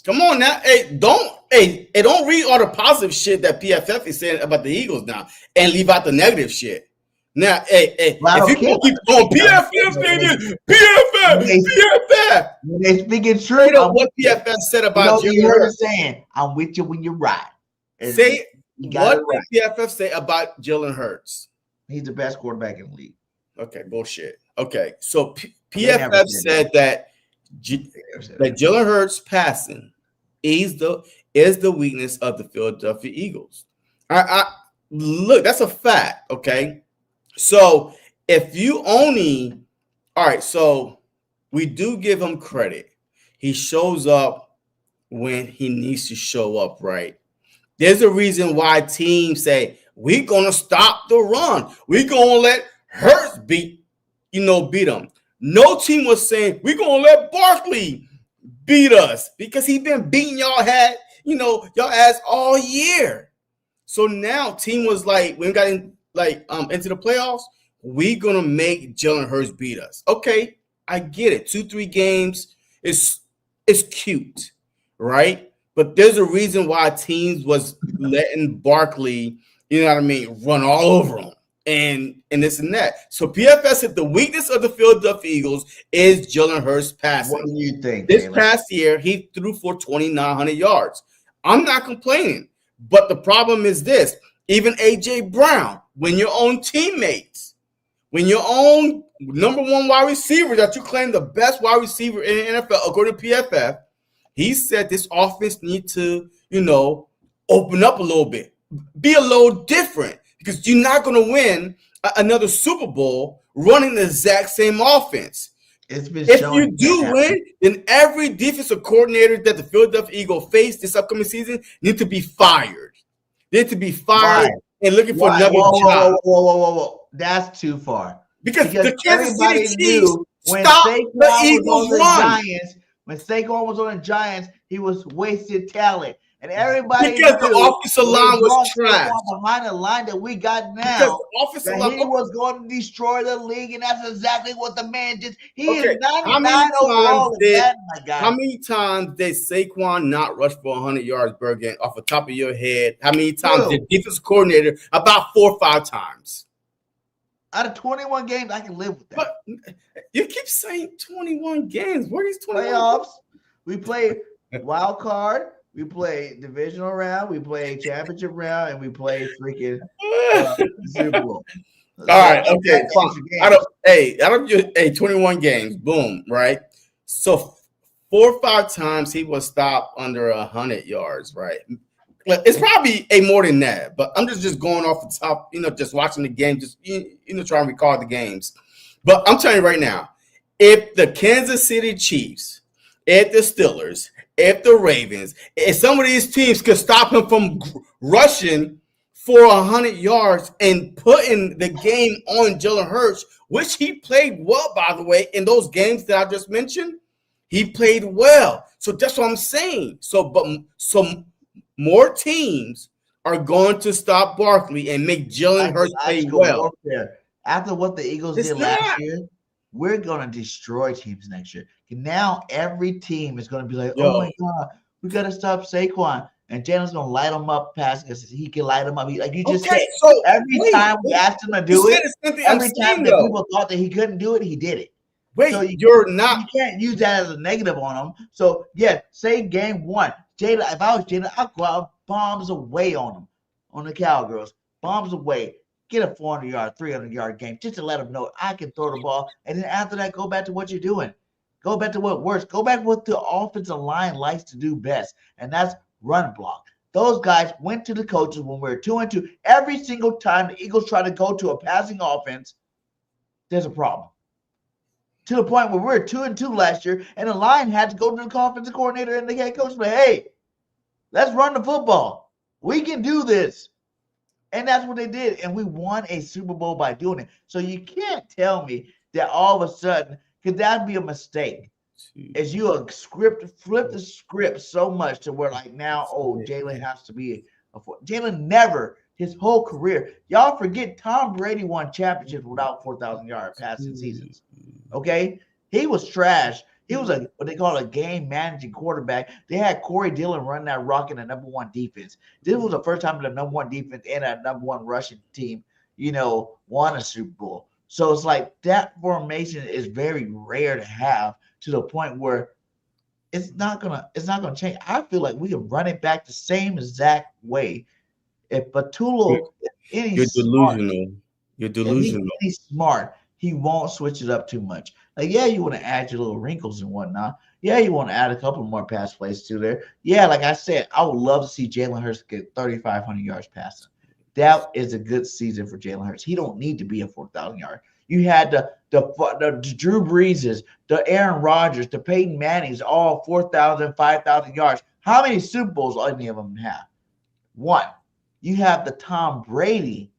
Come on now. Don't read all the positive shit that PFF is saying about the Eagles now and leave out the negative shit. Now, if you keep going, PFF. When they speaking straight true, up what PFF said about you heard him saying, I'm with you when you're right. Say what did PFF say about Jalen Hurts? He's the best quarterback in the league. Okay, bullshit. Okay, so PFF said that Jalen Hurts passing is the weakness of the Philadelphia Eagles. I look, that's a fact. Okay, so if you only, all right, so we do give him credit. He shows up when he needs to show up, right? There's a reason why teams say we're gonna stop the run. We're gonna let Hurts beat them. No team was saying we're gonna let Barkley beat us because he's been beating y'all ass all year. So now team was like, we got into the playoffs, we're gonna make Jalen Hurts beat us. Okay, I get it. 2-3 games is cute, right? But there's a reason why teams was letting Barkley, run all over him. And this and that. So PFF said the weakness of the Philadelphia Eagles is Jalen Hurts passing. What do you think? This past year, he threw for 2,900 yards. I'm not complaining, but the problem is this. Even A.J. Brown, when your own teammates, when your own number one wide receiver that you claim the best wide receiver in the NFL, according to PFF, he said this offense need to, open up a little bit, be a little different. Because you're not going to win another Super Bowl running the exact same offense. If you do win, then every defensive coordinator that the Philadelphia Eagles face this upcoming season need to be fired. They need to be fired and looking for another job. Whoa. That's too far. Because the Kansas City Chiefs stopped the Eagles run. When Saquon was on the Giants, he was wasted talent. And everybody because the offensive line was trash behind the line that we got now. He was going to destroy the league, and that's exactly what the man did. He is 99 overall. How many times did Saquon not rush for 100 yards, Birdgang, off the top of your head? How many times did defensive coordinator? About 4 or 5 times. Out of 21 games, I can live with that. But you keep saying 21 games. What are these 21 playoffs? We play wild card. We play divisional round, we play championship round, and we play freaking Super Bowl. All right, okay, fine. 21 games, boom, right? So 4 or 5 times he was stopped under 100 yards, right? It's probably a more than that, but I'm just going off the top, just watching the game, just trying to recall the games. But I'm telling you right now, if the Kansas City Chiefs, if the Steelers, if the Ravens, if some of these teams could stop him from rushing for 100 yards and putting the game on Jalen Hurts, which he played well, by the way, in those games that I just mentioned, he played well. So that's what I'm saying. So more teams are going to stop Barkley and make Jalen Hurts play well. After what the Eagles did last year, we're going to destroy teams next year. And now every team is going to be like, oh, my God, we got to stop Saquon. And Jalen's going to light him up passing because he can light him up. Like you just said, so every time we asked him to do it, every time that people thought that he couldn't do it, he did it. Wait, so you can't use that as a negative on him. So, yeah, say game one. Jalen, if I was Jalen, I'd go out bombs away on him, on the Cowgirls. Bombs away. Get a 400-yard, 300-yard game just to let them know I can throw the ball. And then after that, go back to what you're doing. Go back to what works. Go back to what the offensive line likes to do best, and that's run block. Those guys went to the coaches when we were 2-2. Every single time the Eagles try to go to a passing offense, there's a problem. To the point where we were 2-2 last year, and the line had to go to the offensive coordinator and the head coach and say, hey, let's run the football. We can do this. And that's what they did. And we won a Super Bowl by doing it. So you can't tell me that all of a sudden, because that'd be a mistake. As you flip the script so much to where like now, Jalen has to be Jalen never his whole career. Y'all forget Tom Brady won championships without 4,000-yard passing seasons. Okay? He was trash. He was what they call a game managing quarterback. They had Corey Dillon running that rock in the number one defense. This was the first time the number one defense and a number one rushing team, won a Super Bowl. So it's like that formation is very rare to have to the point where it's not gonna change. I feel like we can run it back the same exact way. If Patullo, you're delusional. You're delusional. If he's smart, he won't switch it up too much. Like, yeah, you want to add your little wrinkles and whatnot. Yeah, you want to add a couple more pass plays to there. Yeah, like I said, I would love to see Jalen Hurts get 3,500 yards passing. That is a good season for Jalen Hurts. He don't need to be a 4,000-yard. You had the Drew Breeses, the Aaron Rodgers, the Peyton Mannings, all 4,000, 5,000 yards. How many Super Bowls any of them have? One. You have the Tom Brady,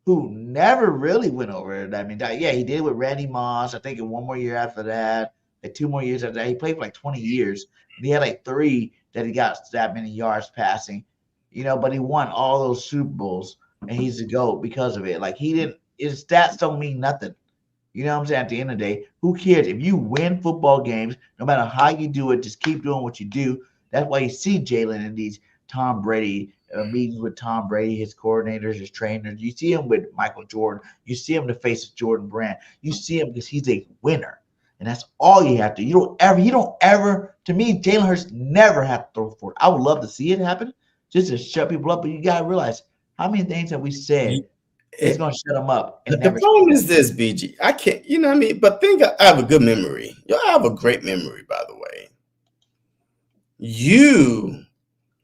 who never really went over it. I mean, yeah, he did with Randy Moss. I think in one more year after that, like 2 more years after that. He played for like 20 years. And he had like 3 that he got that many yards passing, but he won all those Super Bowls, and he's the GOAT because of it. Like, his stats don't mean nothing. You know what I'm saying? At the end of the day, who cares? If you win football games, no matter how you do it, just keep doing what you do. That's why you see Jalen in these Tom Brady meetings with Tom Brady, his coordinators, his trainers. You see him with Michael Jordan. You see him in the face of Jordan Brand. You see him because he's a winner. And that's all you have to. You don't ever, to me, Jalen Hurts never have to throw for it. I would love to see it happen just to shut people up. But you got to realize how many things have we said is going to shut them up. And the problem is this, BG. I can't, but I have a good memory. Y'all have a great memory, by the way. You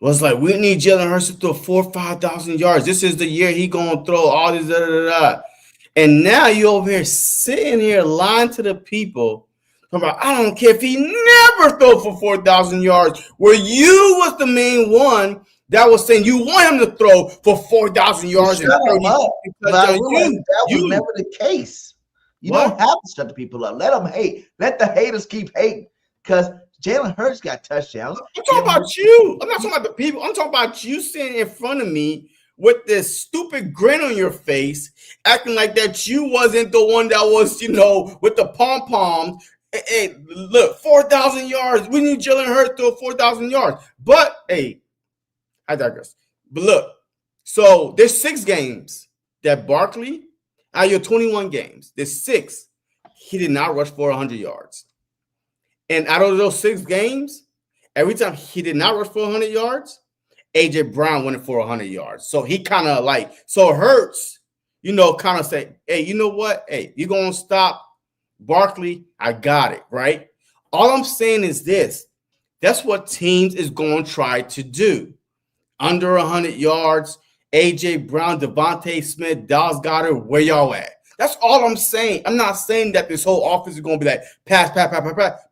was like, we need Jalen Hurts to throw 4,000 or 5,000 yards. This is the year he gonna throw all these And now you over here sitting here lying to the people about, I don't care if he never throw for 4,000 yards, where you was the main one that was saying you want him to throw for 4,000 yards. Shut him up. That was never the case. You don't have to shut the people up. Let them hate. Let the haters keep hating, because Jalen Hurts got touchdowns. I'm talking about you. I'm not talking about the people. I'm talking about you sitting in front of me with this stupid grin on your face, acting like that you wasn't the one that was, with the pom-poms. Hey, look, 4,000 yards. We need Jalen Hurts to throw 4,000 yards. But, hey, I digress. But look, so there's 6 games that Barkley, out of your 21 games, there's 6, he did not rush for 100 yards. And out of those 6 games, every time he did not rush for 100 yards, A.J. Brown went for 100 yards. So he kind of Hurts, kind of say, hey, you know what? Hey, you're going to stop Barkley? I got it, right? All I'm saying is this. That's what teams is going to try to do. under 100 yards. A.J. Brown, Devontae Smith, Dallas Goedert, where y'all at? That's all I'm saying. I'm not saying that this whole offense is going to be like pass.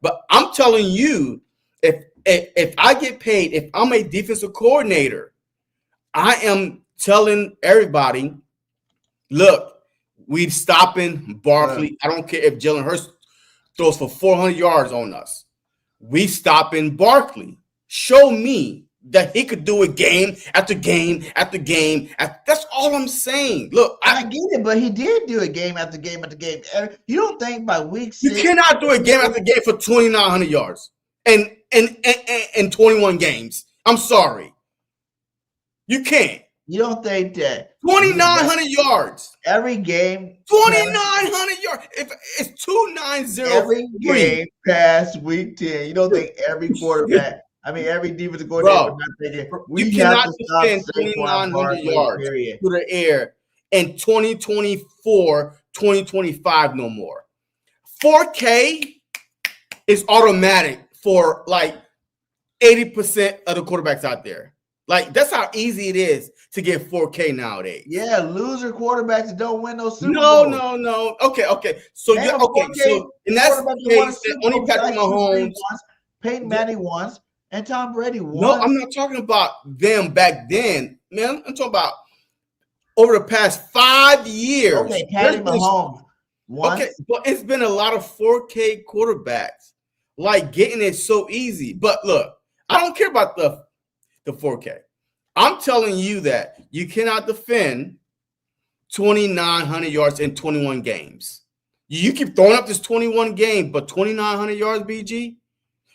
But I'm telling you, if I get paid, if I'm a defensive coordinator, I am telling everybody, look, we stopping Barkley. I don't care if Jalen Hurts throws for 400 yards on us. We stopping Barkley. Show me that he could do it game after game after game. That's all I'm saying. Look, I get it, but he did do it game after game after game. You don't think by week 6 you cannot do it game after game for 2,900 yards and 21 games. I'm sorry, you can't. You don't think that 2,900 yards every game, 2,900 yards? If it's 2,903 every game past week 10, you don't think every quarterback? I mean, every defensive coordinator. You cannot defend 2,900 yards through the air in 2024, 2025 no more. 4K is automatic for like 80% of the quarterbacks out there. Like, that's how easy it is to get 4K nowadays. Yeah, loser quarterbacks that don't win those Super Bowls. No. Okay. So in that case, only Patrick Mahomes, Peyton Manning once, and Tom Brady won. No, I'm not talking about them back then, man. I'm talking about over the past 5 years. Okay, Patrick Mahomes once. Okay, but it's been a lot of 4K quarterbacks. Like, getting it so easy. But look, I don't care about the 4K. I'm telling you that you cannot defend 2,900 yards in 21 games. You keep throwing up this 21 game, but 2,900 yards, BG,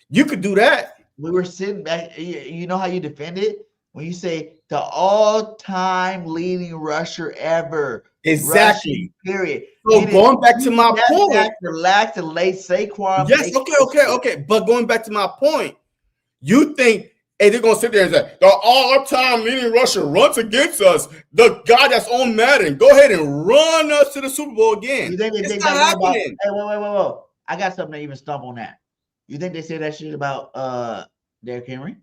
you could do that. We were sitting back. You know how you defend it? When you say the all-time leading rusher ever. Exactly. Period. So going back to my point. Relax and lay Saquon. Yes, okay. But going back to my point, you think, hey, they're going to sit there and say, the all-time leading rusher runs against us. The guy that's on Madden, go ahead and run us to the Super Bowl again. You think they think that about, hey, wait. I got something to even stump on that. You think they say that shit about Derrick Henry?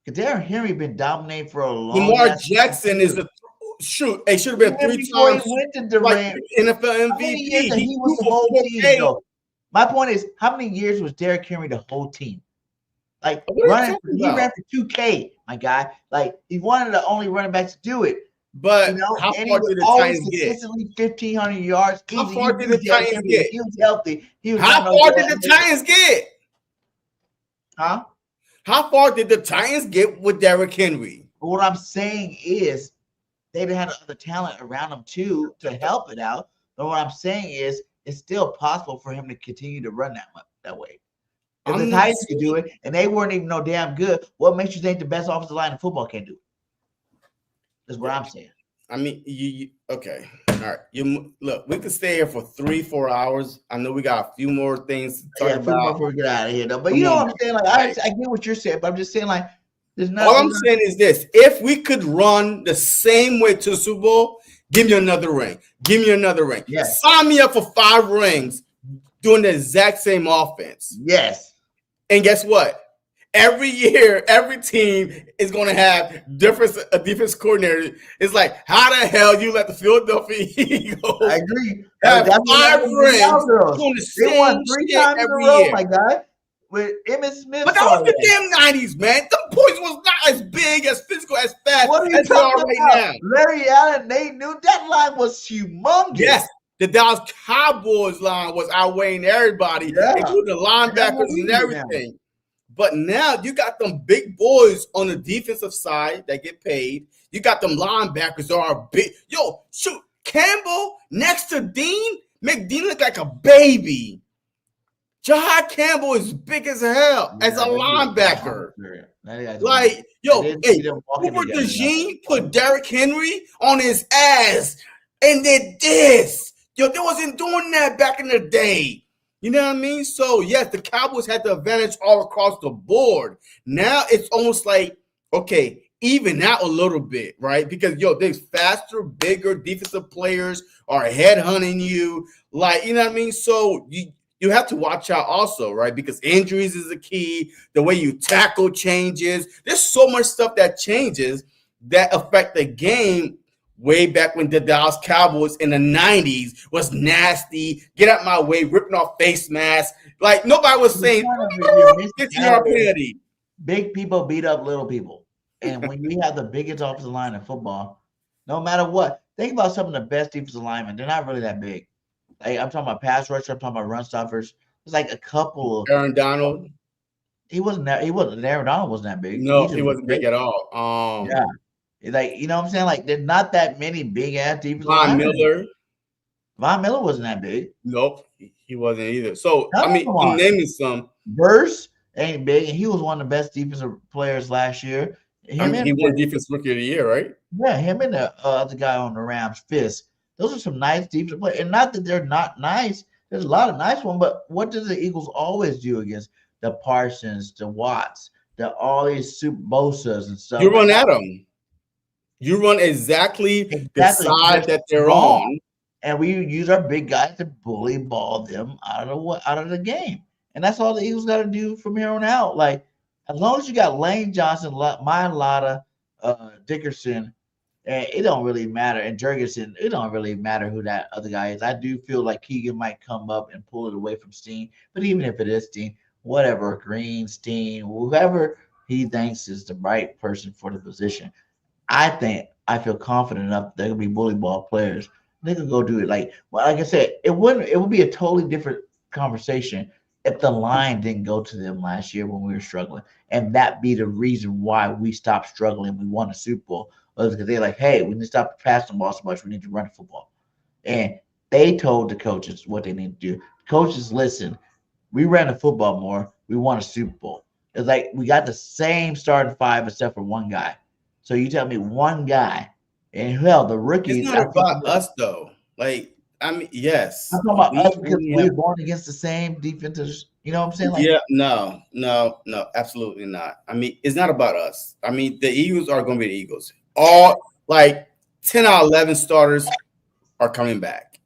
Because Derrick Henry been dominating for a long time. Lamar Jackson is a shoot. He should have been 3 times like NFL MVP. He was the whole team, though. My point is, how many years was Derrick Henry the whole team? Like, he ran for 2K, my guy. Like, he's one of the only running backs to do it. But how far did the Titans get? Consistently 1,500 yards. How far did the Titans get? He was healthy. How far did the Titans get? Huh? How far did the Titans get with Derrick Henry? But what I'm saying is they didn't have other talent around them too to help it out. But what I'm saying is it's still possible for him to continue to run that way. If the Titans could do it and they weren't even no damn good, what makes you think the best offensive line in football can't do it? That's what I'm saying. I mean, you okay. All right. Look, we could stay here for 3-4 hours. I know we got a few more things to talk about before we get out of here, though. But you know what I'm saying? Like, I get what you're saying, but I'm just saying, like, there's nothing. All I'm saying is this: if we could run the same way to the Super Bowl, give me another ring. Give me another ring. Yes. Sign me up for 5 rings doing the exact same offense. Yes. And guess what? Every year, every team is going to have a defense coordinator. It's like, how the hell you let the Philadelphia Eagles I agree. have 5 rings doing the They won same 3 shit times in a every row, year? my guy. With Emmitt Smith. But that was the damn 90s, man. The boys was not as big, as physical, as fast What are you as they are talking right about? now. Larry Allen, Nate knew that line was humongous. Yes, the Dallas Cowboys line was outweighing everybody, including the linebackers and everything. But now you got them big boys on the defensive side that get paid. You got them linebackers that are big. Yo, shoot, Campbell next to Dean make Dean look like a baby. Jahad Campbell is big as hell as a linebacker. Like, yo, Cooper Dejean put Derrick Henry on his ass and did this. Yo, they wasn't doing that back in the day. You know what I mean? So, yes, the Cowboys had the advantage all across the board. Now it's almost like, okay, even out a little bit, right? Because, yo, there's faster, bigger defensive players are headhunting you. Like, you know what I mean? So, you have to watch out also, right? Because injuries is the key. The way you tackle changes. There's so much stuff that changes that affect the game. Way back when the Dallas Cowboys in the 90s was nasty, get out my way, ripping off face masks. Like nobody was saying, 15-yard penalty. Big people beat up little people. And when you have the biggest offensive line in football, no matter what, think about some of the best defensive linemen. They're not really that big. Like, I'm talking about pass rushers, I'm talking about run stoppers. There's like a couple of Aaron Donald. Aaron Donald wasn't that big. No, he wasn't big at all. Yeah. Like, you know what I'm saying? Like, there's not that many big ass defensive Von Miller. Von Miller wasn't that big. Nope, he wasn't either. So I'm naming some. Verse ain't big, and he was one of the best defensive players last year. He won Defensive Rookie of the Year, right? Yeah, him and the other guy on the Rams, Fisk. Those are some nice defensive players. And not that they're not nice. There's a lot of nice ones, but what do the Eagles always do against the Parsons, the Watts, all these Super Bosas and stuff? You run at them. You run exactly the side that they're on. And we use our big guys to bully ball them out of the game. And that's all the Eagles got to do from here on out. Like, as long as you got Lane Johnson, Lotta, Dickerson, and it don't really matter. And Jurgensen, it don't really matter who that other guy is. I do feel like Keegan might come up and pull it away from Steen. But even if it is Steen, whatever, Green, Steen, whoever he thinks is the right person for the position, I feel confident enough they're gonna be bully ball players. They can go do it. Like I said, it would be a totally different conversation if the line didn't go to them last year when we were struggling, and that be the reason why we stopped struggling. We won a Super Bowl was because they're like, hey, we need to stop passing the ball so much. We need to run the football, and they told the coaches what they need to do. Coaches, listen, we ran the football more. We won a Super Bowl. It's like we got the same starting five except for one guy. So you tell me one guy, and hell, the rookies. It's not about us though. Like, I mean, yes. I'm talking about us because we're going against the same defenses. You know what I'm saying? Like, yeah, no, absolutely not. I mean, it's not about us. I mean, the Eagles are going to be the Eagles. All like 10 out of 11 starters are coming back.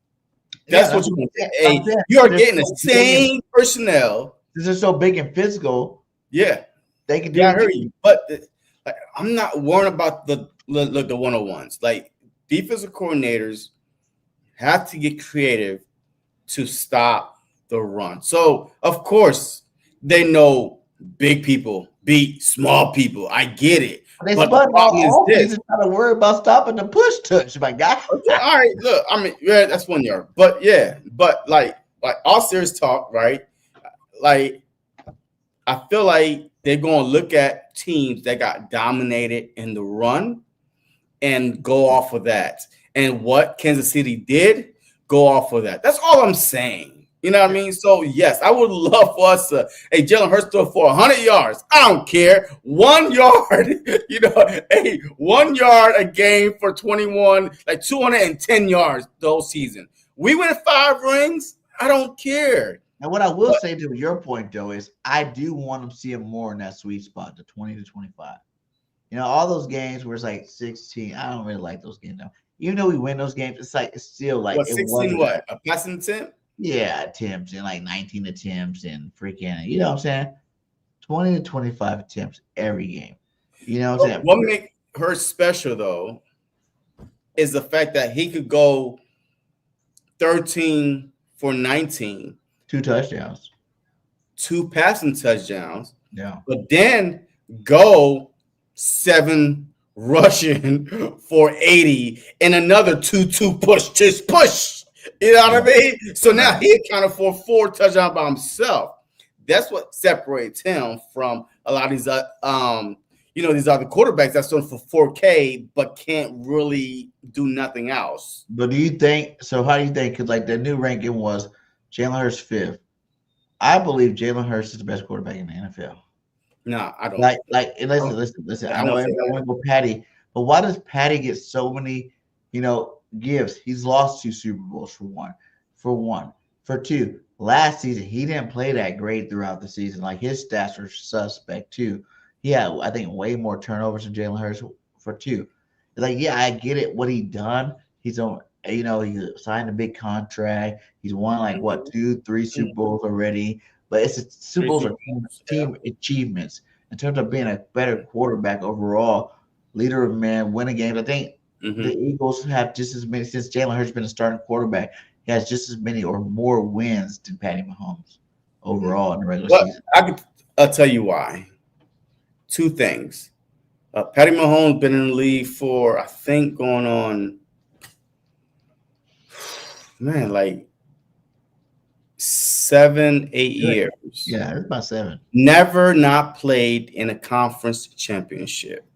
That's what you're going to say. Hey, you are getting the same personnel. This is so big and physical. Yeah, they can do. I heard you, but like, I'm not worried about the 101s. Like, defensive coordinators have to get creative to stop the run. So, of course, they know big people beat small people. I get it. But the problem is this. Not to worry about stopping the push touch, my guy. Okay, all right, look, I mean, yeah, that's 1 yard. But yeah, like all serious talk, right? Like, I feel like they're going to look at teams that got dominated in the run and go off of that. And what Kansas City did, go off of that. That's all I'm saying. You know what I mean? So, yes, I would love for us to, hey, Jalen Hurts throw for 100 yards. I don't care. 1 yard, 1 yard a game for 21, like 210 yards the whole season. We win 5 rings. I don't care. And what I will say to your point, though, is I do want to see him more in that sweet spot, the 20 to 25. You know, all those games where it's like 16. I don't really like those games now. Even though we win those games, it's still like what, 16 what? A passing attempt? Yeah, attempts and like 19 attempts and freaking, you know what I'm saying? 20 to 25 attempts every game. You know what I'm saying? What makes her special, though, is the fact that he could go 13 for 19. 2 touchdowns. 2 passing touchdowns. Yeah. But then go 7 rushing for 80 and another 2 push. Just push. You know what I mean? So now he accounted for 4 touchdowns by himself. That's what separates him from a lot of these these other quarterbacks that's doing for 4K but can't really do nothing else. But do you think so? How do you think? Because like the new ranking was Jalen Hurts 5th. I believe Jalen Hurts is the best quarterback in the NFL. No, I don't. Listen. I know everybody want to go Patty, but why does Patty get so many, gifts? He's lost 2 Super Bowls for one. For 2, last season he didn't play that great throughout the season. Like his stats are suspect too. He had, I think, way more turnovers than Jalen Hurts for 2. It's like, yeah, I get it. What he done? He's on You know, he signed a big contract. He's won like what 2-3 Super Bowls already. But Super Bowls are team achievements in terms of being a better quarterback overall, leader of men, winning games. I think the Eagles have just as many since Jalen Hurts been a starting quarterback. He has just as many or more wins than Patty Mahomes overall in the regular season. I'll tell you why. Two things. Patty Mahomes been in the league for, I think, going on, man, like 7-8 years. Yeah, it's about 7. Never not played in a conference championship.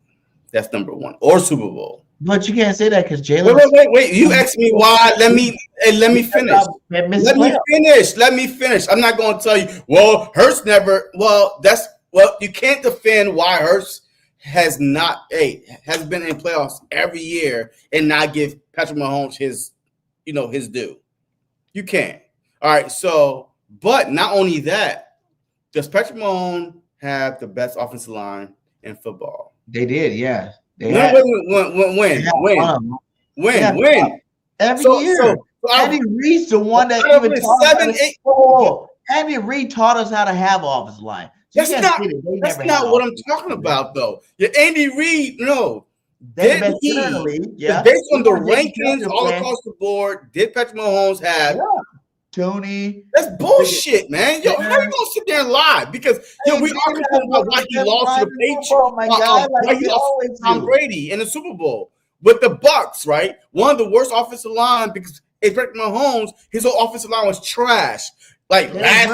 That's number one. Or Super Bowl. But you can't say that because Jalen. Wait. You asked me why. Let me finish. Let me finish. I'm not going to tell you, well, Hurts never. Well, you can't defend why Hurts has been in playoffs every year and not give Patrick Mahomes his due. You can't. All right. So, but not only that, does Patrick Mahomes have the best offensive line in football? They did, yeah. When? Every year. So Andy Reid's the one that even taught Andy Reid taught us how to have offensive line. So that's not what I'm talking about, though. Andy Reid, no. They're the best in the league. Yeah. Based on the rankings all across the board, did Patrick Mahomes have? Yeah. Tony. That's bullshit, man. Yo, how you gonna sit there and lie? Because we are talking about why he lost to the Patriots, why he lost to Tom Brady in the Super Bowl with the Bucs, right? One of the worst offensive line because it's Patrick Mahomes. His whole offensive line was trash. Like last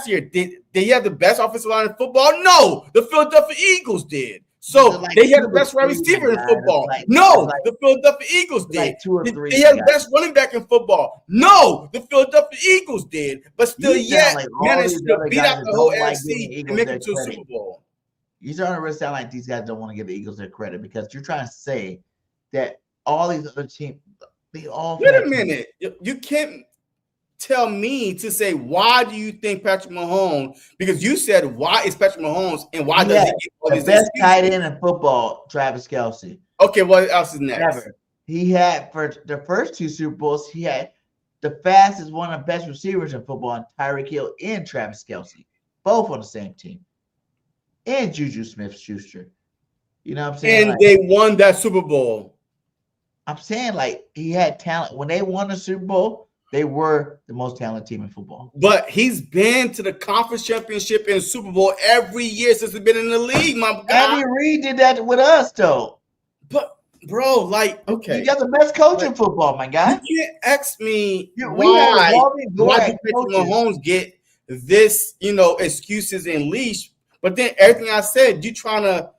year, did he have the best offensive line in football? No, the Philadelphia Eagles did. So they had the best wide receiver in football. The Philadelphia Eagles did. They had the best running back in football. No, the Philadelphia Eagles did. But still, managed to beat out the whole NFC and make it to a Super Bowl. You're starting to really sound like these guys don't want to give the Eagles their credit because you're trying to say that all these other teams, they all. Wait a minute. You can't tell me to say why do you think Patrick Mahomes? Because you said why is Patrick Mahomes and why does he get all the best tight end in football? Travis Kelce. Okay, what else is next? He had for the first 2 Super Bowls. He had the fastest, one of the best receivers in football, and Tyreek Hill and Travis Kelce, both on the same team, and Juju Smith-Schuster. You know what I'm saying? And they won that Super Bowl. I'm saying like he had talent when they won the Super Bowl. They were the most talented team in football. But he's been to the conference championship and Super Bowl every year since he's been in the league, my guy. Andy Reid did that with us, though. But, bro, like, okay. You got the best coach in football, my guy. You can't ask me why did Patrick Mahomes get this, excuses and leash. But then everything I said, you trying to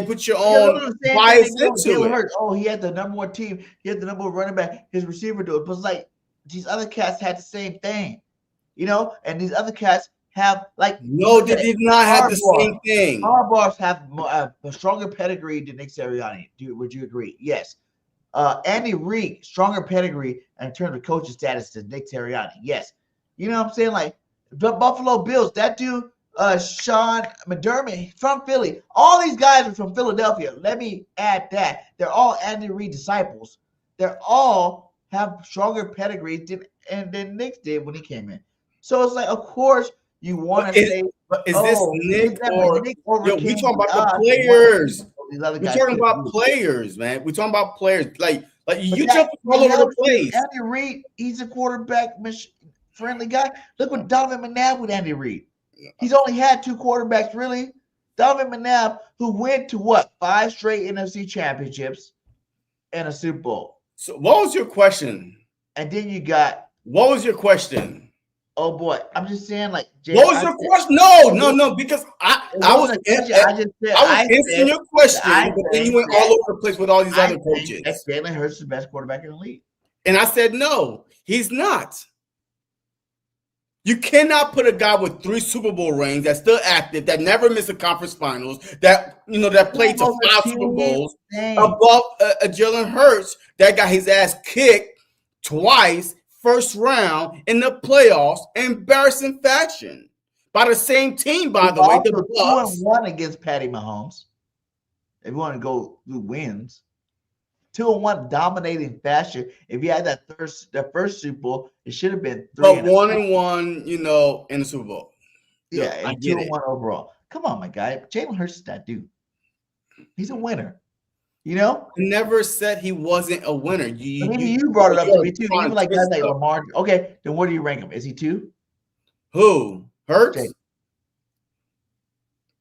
put your own bias into it. Oh, he had the number 1 team. He had the number 1 running back. His receiver do it. But it's like, these other cats had the same thing, and these other cats have no, they did not have the same thing. Harbaugh's have a stronger pedigree than Nick Sirianni. Would you agree? Yes. Andy Reid, stronger pedigree in terms of coaching status than Nick Sirianni. Yes. You know what I'm saying? Like the Buffalo Bills, that dude, Sean McDermott from Philly. All these guys are from Philadelphia. Let me add that. They're all Andy Reid disciples. They're all have stronger pedigree than Nick did when he came in. So it's like, of course, you want to say, but is this Nick or we talking about the players? We're talking about players, man. We're talking about players. Like you jump all over the place. Andy Reid, he's a quarterback friendly guy. Look what Donovan McNabb with Andy Reid. He's only had 2 quarterbacks, really. Donovan McNabb, who went to 5 straight NFC championships and a Super Bowl. So what was your question? And then you got. What was your question? Oh boy, I'm just saying like. What was your question? No, because I was answering your question, but then you went all over the place with all these other coaches. Jalen Hurts is the best quarterback in the league, and I said no, he's not. You cannot put a guy with 3 Super Bowl rings that's still active, that never missed a conference finals, that played to 5 Super Bowls above Jalen Hurts that got his ass kicked twice, first round in the playoffs, embarrassing fashion by the same team. By the way, the Bucs 2-1 against Patty Mahomes. If you want to go through wins, 2-1 dominating fashion. If you had that first Super Bowl, it should have been 3. But 1-1, in the Super Bowl. Yeah, I and get it. 2-1 overall. Come on, my guy. Jalen Hurts is that dude. He's a winner. I never said he wasn't a winner. Maybe you brought it up to me too. Even like guys like Lamar. Okay, then where do you rank him? Is he 2? Who? Hurts?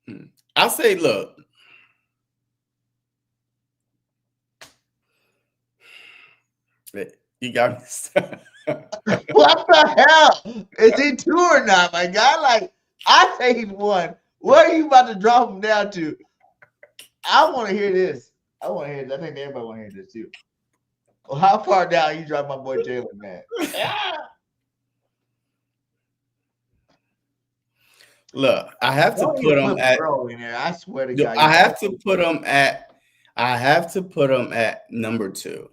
Jalen. I say, look. You got me. What the hell? Is he 2 or not, my guy? Like, I say he's 1. Where are you about to drop him down to? I want to hear this. I want to hear this. I think everybody want to hear this too. Well, how far down you drop my boy Jalen, man? Look, I have to put him at. In there. I swear to God. I have to put him at. I have to put him at number 2.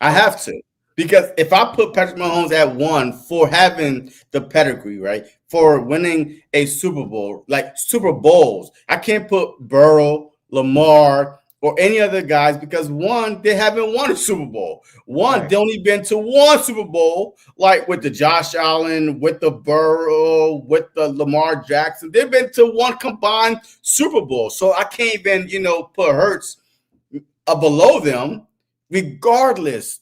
I have to, because if I put Patrick Mahomes at 1 for having the pedigree, right, for winning a Super Bowl, like Super Bowls, I can't put Burrow, Lamar, or any other guys because 1, they haven't won a Super Bowl. 1, they only been to 1 Super Bowl, like with the Josh Allen, with the Burrow, with the Lamar Jackson. They've been to 1 combined Super Bowl. So I can't even, put Hurts below them, regardless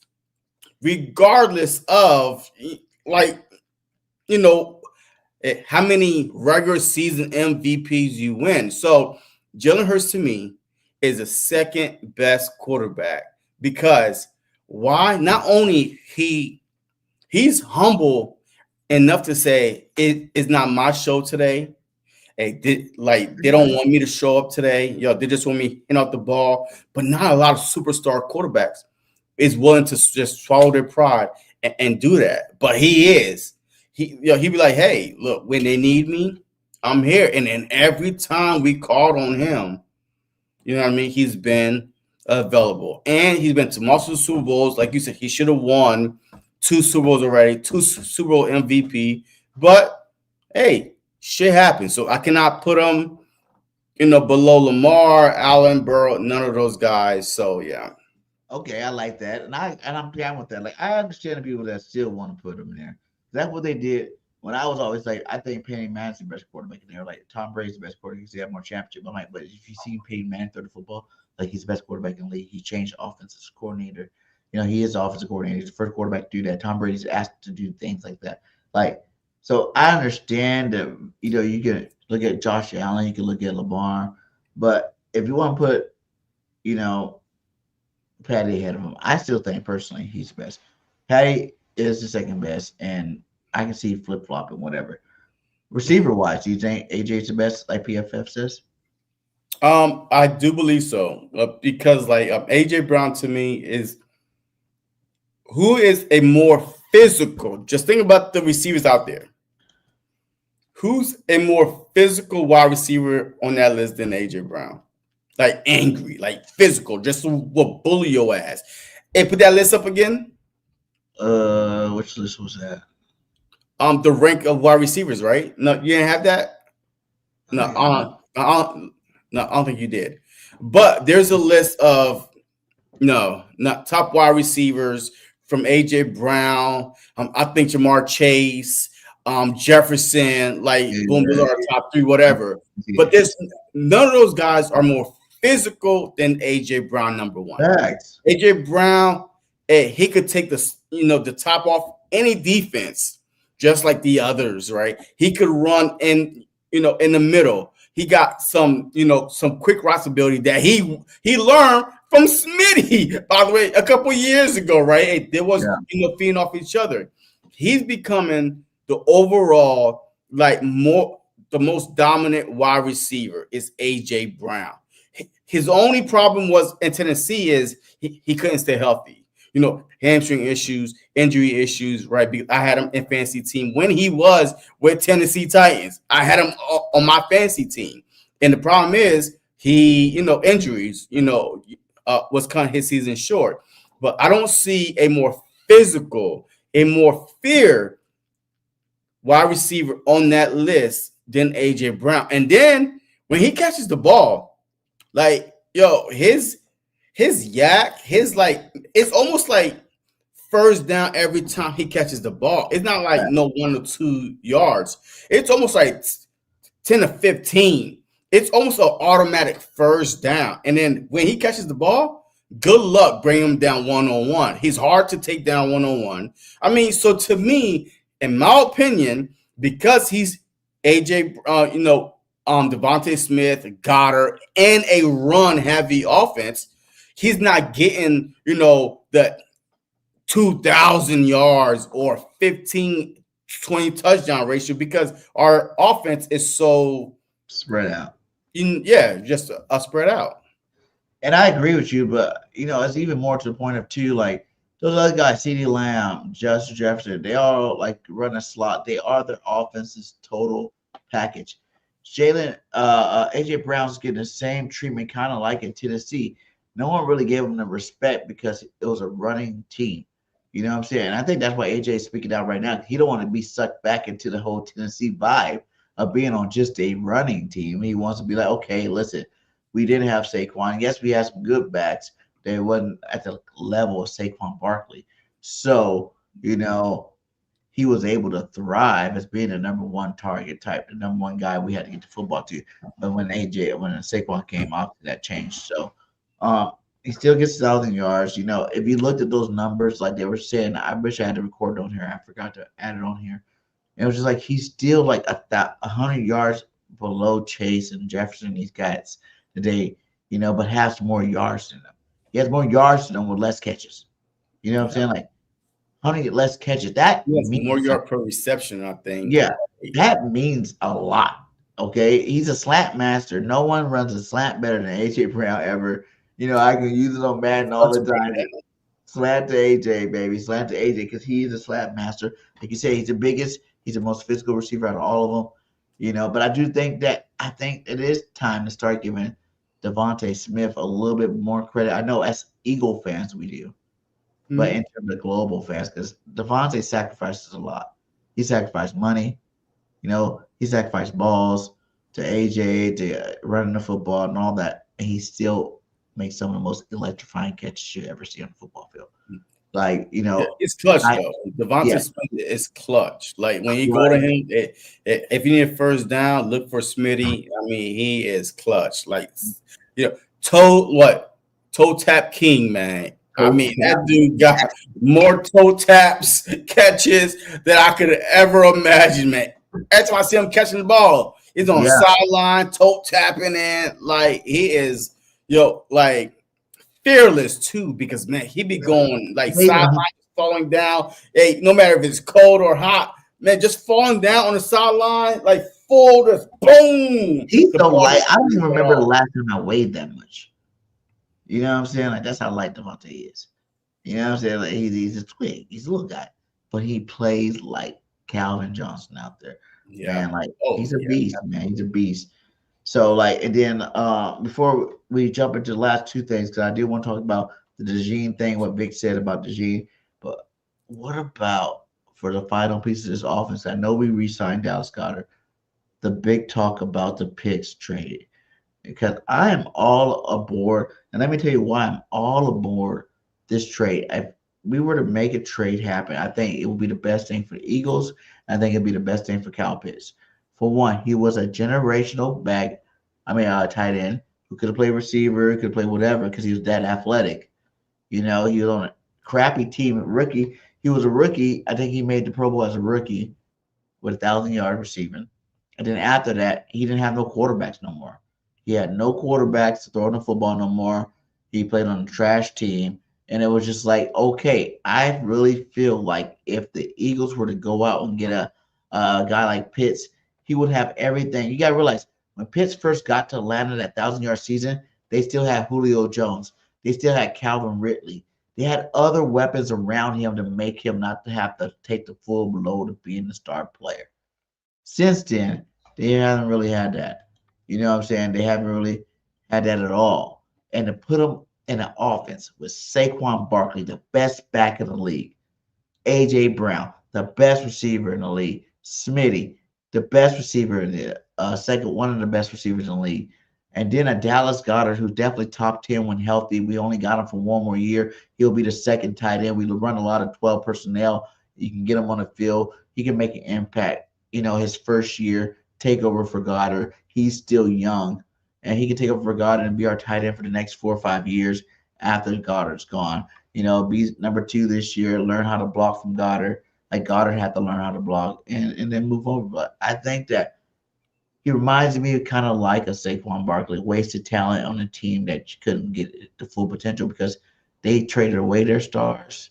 of, how many regular season MVPs you win. So Jalen Hurts to me is the second best quarterback because why? Not only he's humble enough to say it is not my show today. Hey, they don't want me to show up today. They just want me in out the ball. But not a lot of superstar quarterbacks is willing to just swallow their pride and do that. But he is. He'd be like, hey, look, when they need me, I'm here. And then every time we called on him, you know what I mean? He's been available. And he's been to multiple Super Bowls. Like you said, he should have won 2 Super Bowls already, 2 Super Bowl MVP. But, hey, shit happens. So I cannot put him, below Lamar, Allen, Burrow, none of those guys. So, yeah. Okay, I like that. And I'm down with that. Like, I understand the people that still want to put him there. That's what they did when I was always like, I think Peyton Manning's the best quarterback in there. Like, Tom Brady's the best quarterback because he had more championships. I'm like, but if you see Peyton Manning throw the football, like, he's the best quarterback in the league. He changed offensive coordinator. He is the offensive coordinator. He's the first quarterback to do that. Tom Brady's asked to do things like that. Like, so I understand that, you can look at Josh Allen, you can look at Lamar, but if you want to put, Patty ahead of him, I still think personally he's the best. Patty is the second best, and I can see flip-flop and whatever. Receiver-wise, do you think AJ's the best, like PFF says? I do believe so, because AJ Brown to me is who is a more physical. Just think about the receivers out there. Who's a more physical wide receiver on that list than AJ Brown? Like angry, like physical, just will bully your ass. Hey, put that list up again. Which list was that? The rank of wide receivers, right? No, you didn't have that. No, I don't think you did. But there's a list of not top wide receivers from AJ Brown. I think Jamar Chase, Jefferson, boom, those are top 3, whatever. But there's none of those guys are more physical than AJ Brown, number 1. Thanks. AJ Brown, he could take the top off any defense, just like the others, right? He could run in the middle. He got some quick route ability that he learned from Smitty, by the way, a couple years ago, right? They was feeding off each other. He's becoming the overall the most dominant wide receiver is AJ Brown. His only problem was in Tennessee is he couldn't stay healthy. Hamstring issues, injury issues, right? Because I had him in fantasy team when he was with Tennessee Titans. I had him on my fantasy team. And the problem is injuries, was cutting his season short. But I don't see a more physical, a more fear wide receiver on that list than AJ Brown. And then when he catches the ball, his his yak, it's almost like first down every time he catches the ball. It's not like no 1 or 2 yards. It's almost like 10 to 15. It's almost an automatic first down. And then when he catches the ball, good luck bringing him down one-on-one. He's hard to take down one-on-one. I mean, so to me, in my opinion, because he's AJ, Devontae Smith, Goddard, and a run-heavy offense, he's not getting, the 2,000 yards or 15, 20 touchdown ratio because our offense is so spread out. Just spread out. And I agree with you, but it's even more to the point of too, like those other guys, CeeDee Lamb, Justin Jefferson, they all like run a slot. They are their offense's total package. AJ Brown's getting the same treatment, kind of like in Tennessee. No one really gave him the respect because it was a running team. You know what I'm saying? And I think that's why AJ is speaking out right now. He don't want to be sucked back into the whole Tennessee vibe of being on just a running team. He wants to be like, okay, listen, we didn't have Saquon. Yes, we had some good backs. They wasn't at the level of Saquon Barkley. So, he was able to thrive as being the number one target type, the number one guy we had to get the football to. But when Saquon came off, that changed. So he still gets 1,000 yards. If you looked at those numbers, like they were saying, I wish I had to record on here. I forgot to add it on here. It was just like he's still like 100 yards below Chase and Jefferson, these guys today, but has more yards than them. He has more yards than them with less catches. You know what I'm saying? Like 100 less catches. That means more yard per reception, I think. Yeah, that means a lot. Okay, he's a slant master. No one runs a slant better than AJ Brown ever. I can use it on Madden all the time. Slant to AJ, baby. Slant to AJ because he's a slant master. Like you say, he's the biggest. He's the most physical receiver out of all of them. But I do think it is time to start giving Devontae Smith a little bit more credit. I know as Eagle fans we do, but in terms of global fans, because Devontae sacrifices a lot. He sacrificed money. He sacrificed balls to AJ, to running the football and all that, and he still makes some of the most electrifying catches you ever see on the football field. Like, it's clutch though. Devontae Smith is clutch. Like when you go to him, if you need a first down, look for Smitty. I mean, he is clutch. Like, toe tap king, man. I mean, that dude got more toe taps, catches than I could ever imagine, man. Every time I see him catching the ball, he's on the sideline, toe tapping in. Like, he is, like, fearless too, because man, he be going like sideline, falling down. Hey, no matter if it's cold or hot, man, just falling down on the sideline, like full, just boom. He's so light. I don't even remember the last time I weighed that much. You know what I'm saying? Like that's how light Devontae is. You know what I'm saying? Like he's a twig. He's a little guy, but he plays like Calvin Johnson out there. Yeah, man, like he's a beast, man. He's a beast. So, and then before we jump into the last two things, because I do want to talk about the Dejean thing, what Vic said about Dejean, but what about for the final piece of this offense? I know we re-signed Dallas Goedert. The big talk about the Pitts trade, because I am all aboard, and let me tell you why I'm all aboard this trade. If we were to make a trade happen, I think it would be the best thing for the Eagles. I think it'd be the best thing for Kyle Pitts. For one, he was a generational tight end who could have played receiver, could play whatever because he was that athletic. He was on a crappy team, rookie. He was a rookie. I think he made the Pro Bowl as a rookie with 1,000 yards receiving. And then after that, he didn't have no quarterbacks no more. He had no quarterbacks to throw the football no more. He played on a trash team. And it was just like, okay, I really feel like if the Eagles were to go out and get a guy like Pitts, he would have everything. You got to realize, when Pitts first got to Atlanta, that 1,000-yard season, they still had Julio Jones. They still had Calvin Ridley. They had other weapons around him to make him not to have to take the full load of being the star player. Since then, they haven't really had that. You know what I'm saying? They haven't really had that at all. And to put him in an offense with Saquon Barkley, the best back in the league, A.J. Brown, the best receiver in the league, Smitty, the best receiver in the one of the best receivers in the league, And then a Dallas Goedert, who's definitely top 10 when healthy. We only got him for one more year. He'll be the second tight end. We run a lot of 12 personnel. You can get him on the field. He can make an impact. His first year, take over for Goddard. He's still young, and he can take over for Goddard and be our tight end for the next 4 or 5 years after Goddard's gone. Be number 2 this year, learn how to block from Goddard. Like Goddard had to learn how to block and then move over. But I think that he reminds me of kind of like a Saquon Barkley, wasted talent on a team that couldn't get the full potential because they traded away their stars.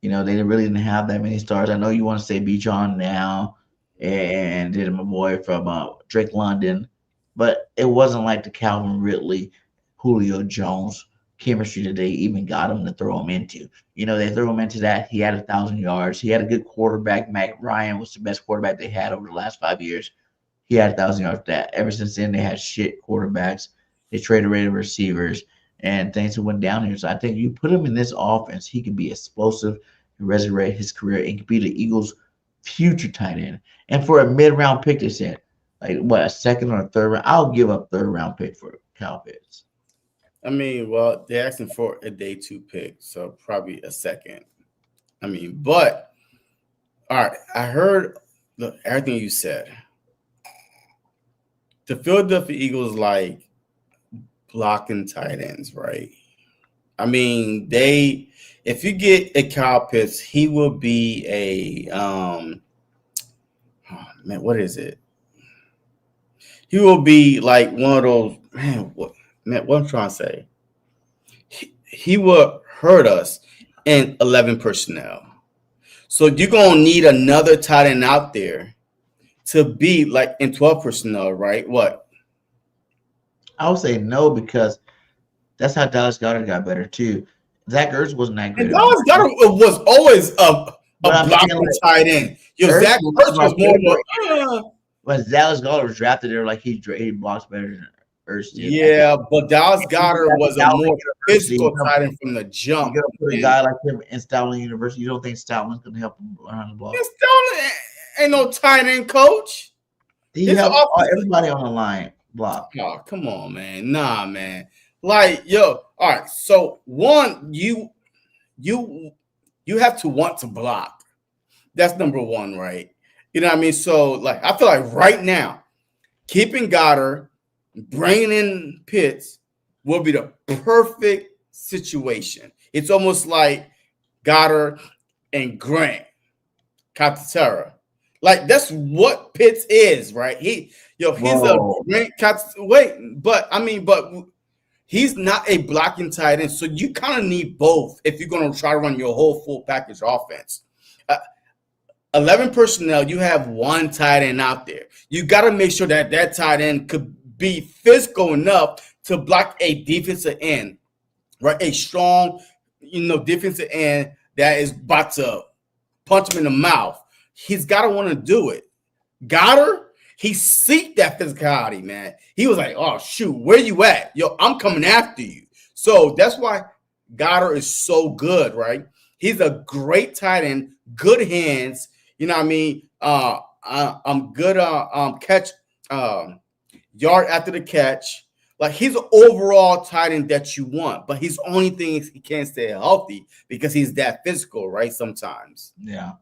They really didn't have that many stars. I know you want to say Bijan now and did my boy from Drake London, but it wasn't like the Calvin Ridley, Julio Jones chemistry that they even got him to throw him into. They threw him into that. He had 1,000 yards. He had a good quarterback. Matt Ryan was the best quarterback they had over the last 5 years. He had 1,000 yards for that. Ever since then, they had shit quarterbacks. They traded away receivers, and things went down here. So I think you put him in this offense, he can be explosive and resurrect his career and can be the Eagles' future tight end. And for a mid-round pick, they said, a second or a third round? I'll give up third-round pick for Kyle Pitts. I mean, well, they're asking for a day 2 pick, so probably a second. But all right, I heard everything you said. The Philadelphia Eagles like blocking tight ends, right? If you get a Kyle Pitts, he will be what is it? He will be like one of those, what I'm trying to say. He will hurt us in 11 personnel. So you're going to need another tight end out there to be like in 12 personnel, right? What? I would say no, because that's how Dallas Goedert got better too. Zach Ertz wasn't that good. And Dallas Goedert was always a blocking tight end. Zach Ertz was more. When Dallas Goedert was drafted there, like he blocks better than Ertz did. Yeah, but Dallas Goedert was a more physical tight end from the jump. You got to put a guy like him in Stoutland University. You don't think Stoutland's going to help him around the block? Stoutland ain't no tight end coach. He helped everybody on the line block. Oh, come on, man. Nah, man. Like, all right. So one, you have to want to block. That's number one, right? You know what I mean? So, like, I feel like right now, keeping Goddard, bringing in Pitts will be the perfect situation. It's almost like Goddard and Grant Calcaterra. Like, that's what Pitts is, right? He's a Grant but he's not a blocking tight end. So you kind of need both if you're going to try to run your whole full package offense. 11 personnel, you have one tight end out there. You got to make sure that tight end could be physical enough to block a defensive end, right? A strong, defensive end that is about to punch him in the mouth. He's got to want to do it. Goddard, he seeked that physicality, man. He was like, oh, shoot, where you at? Yo, I'm coming after you. So that's why Goddard is so good, right? He's a great tight end, good hands. You know what I mean? I'm good catch, yard after the catch. Like, he's an overall tight end that you want, but his only thing is he can't stay healthy because he's that physical, right? Sometimes. Yeah.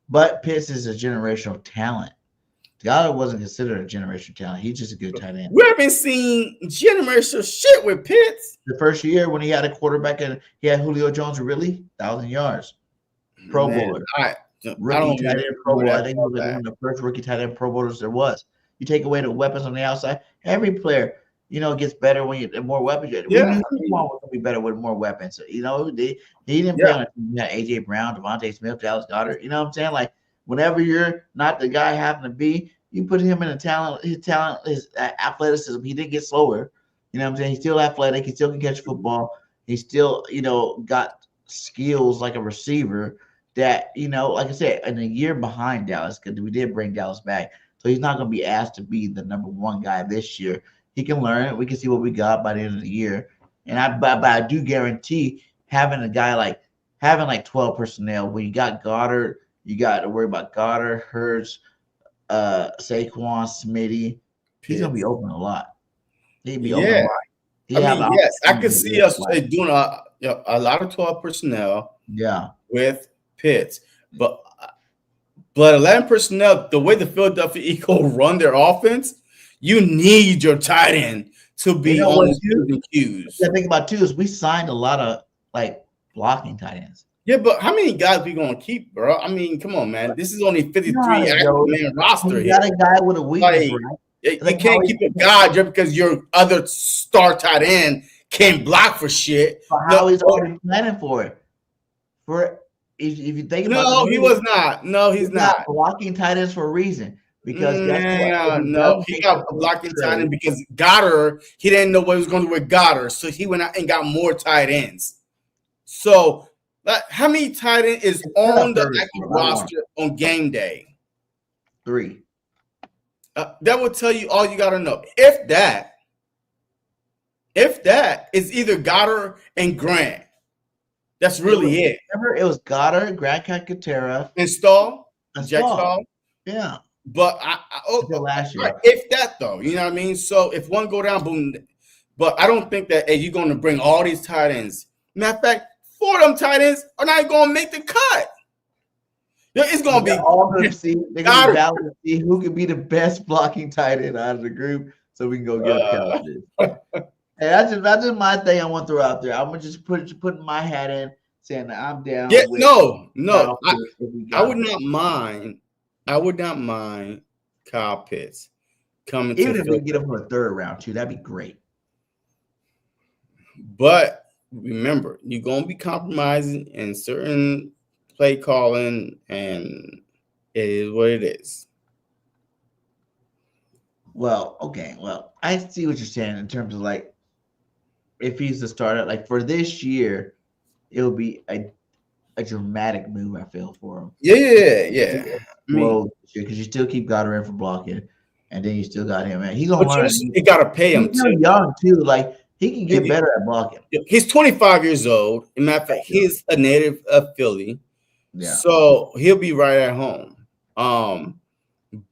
But Pitts is a generational talent. Goddard wasn't considered a generational talent. He's just a good tight end. We haven't seen generational shit with Pitts. The first year when he had a quarterback and he had Julio Jones, really 1,000 yards. Pro Bowler. Rookie tight end Pro Bowler. I think he was one of the first rookie tight end Pro Bowlers there was. You take away the weapons on the outside, every player, gets better when you more weapons. Yeah, was gonna be better with more weapons. He didn't play on a team. You had AJ Brown, Devontae Smith, Dallas Goedert. You know what I'm saying? Like, whenever you're not the guy happen to be, you put him in his athleticism. He didn't get slower. You know what I'm saying? He's still athletic. He still can catch football. He still, got skills like a receiver that, like I said, in a year behind Dallas, because we did bring Dallas back. So he's not going to be asked to be the number one guy this year. He can learn. We can see what we got by the end of the year. And but I do guarantee having a guy having 12 personnel, when you got Goddard, you got to worry about Goddard, Hurts, Saquon, Smitty. He's going to be open a lot. He'd be on the line. Yes, I could see us doing a lot of 12 personnel. Yeah, with Pitts, but 11 personnel. The way the Philadelphia Eagles run their offense, you need your tight end to be on the cues. The thing about too is we signed a lot of like blocking tight ends. Yeah, but how many guys we gonna keep, bro? I mean, come on, man. This is only 53 active man roster. You got a guy with a weakness, right? You can't keep a guy just because your other star tight end can't block for shit. How he's already planning for it. If you think about it, he was not. No, he's not blocking tight ends for a reason. Because he got blocking tight end because Goddard, he didn't know what he was going to do with Goddard, so he went out and got more tight ends. So, how many tight ends is on the active roster on game day? 3. That will tell you all you got to know. If that is either Goddard and Grant. That's really it. Remember, it was Goddard, Grant Calcaterra, and Jack Stahl. Yeah. But last year. If that though, you know what I mean? So if one go down, boom. But I don't think that you're going to bring all these tight ends. Matter of fact, 4 of them tight ends are not going to make the cut. It's going to be all going to see. They're going to battle to see who can be the best blocking tight end out of the group, so we can go get a Hey, that's just my thing I want to throw out there. I'm gonna just putting my hat in, saying that I'm down. Yeah, no. I would not mind. I would not mind Kyle Pitts coming. Even if we get him for a 3rd round too, that'd be great. But remember, you're gonna be compromising in certain play calling, and it is what it is. Well, okay. Well, I see what you're saying in terms of like, if he's the starter, like for this year, it'll be a dramatic move, I feel, for him. Yeah. Well, because you still keep Goddard in for blocking, and then you still got him. Man, he's gonna run. You got to pay him. He's still young too. Like he can get better at blocking. He's 25 years old. As a matter of fact, he's a native of Philly. Yeah. So he'll be right at home.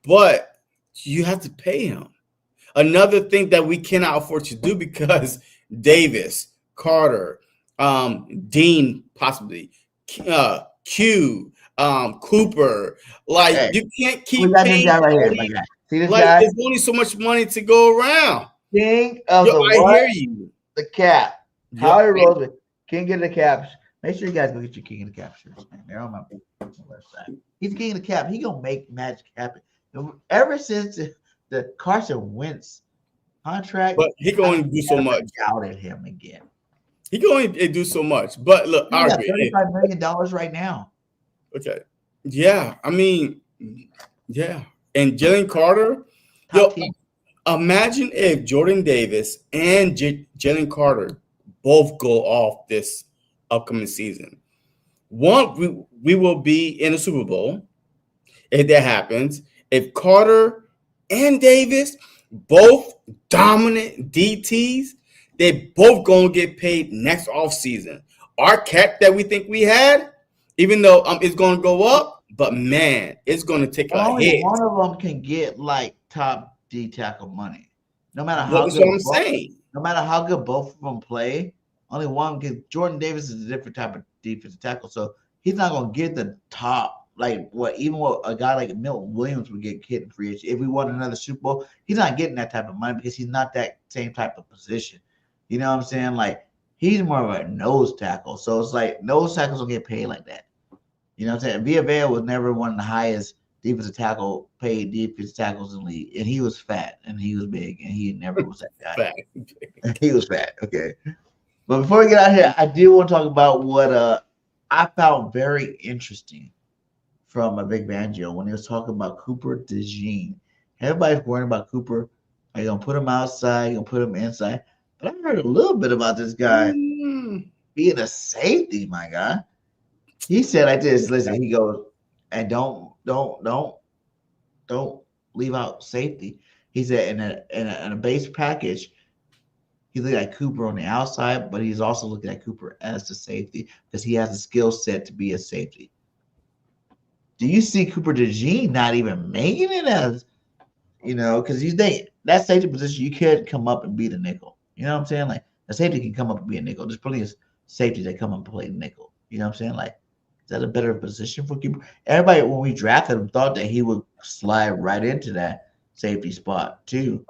But you have to pay him. Another thing that we cannot afford to do because Davis, Carter, Dean, possibly, Q, Cooper. Like, hey, you can't keep paying. Right here, see this like guy? There's only so much money to go around. King of I hear you. The cap. Howie Roseman. King of the caps. Make sure you guys go get your King of the Cap shirts, man. They're on my website. He's the King of the Cap. He gonna make magic happen. Ever since the Carson Wentz contract, but he going to do so much. Doubted him again. He going to do so much. But look, he got $35 million right now. Okay. Yeah, I mean, yeah. And Jalen Carter, imagine if Jordan Davis and Jalen Carter both go off this upcoming season. One, we will be in a Super Bowl if that happens. If Carter and Davis both dominant DTs, they both gonna get paid next offseason. Our cap that we think we had, even though it's gonna go up, but man, it's gonna take a hit. One of them can get like top D tackle money, no matter how That's good. What I'm saying. No matter how good both of them play, only one can. Jordan Davis is a different type of defensive tackle, so he's not gonna get the top. Like what a guy like Milton Williams would get in free agency. If we won another Super Bowl, he's not getting that type of money because he's not that same type of position. You know what I'm saying? Like he's more of a nose tackle. So it's like nose tackles don't get paid like that. You know what I'm saying? Villa was never one of the highest defensive tackle paid defensive tackles in the league. And he was fat and he was big and he never was that guy. He was fat. Okay. But before we get out of here, I do want to talk about what I found very interesting from a Big Fangio when he was talking about Cooper Dejean. Everybody's worrying about Cooper. Are you gonna put him outside? You gonna put him inside? But I heard a little bit about this guy being a safety, my guy. He said like this. Listen, he goes, and don't leave out safety. He said in a base package, he looked at Cooper on the outside, but he's also looking at Cooper as the safety because he has the skill set to be a safety. Do you see Cooper Dejean not even making it as because you think that safety position, you could come up and beat a nickel. You know what I'm saying? Like a safety can come up and be a nickel. There's plenty of safeties that come up and play nickel. You know what I'm saying? Like, is that a better position for keeper? Everybody, when we drafted him, thought that he would slide right into that safety spot too.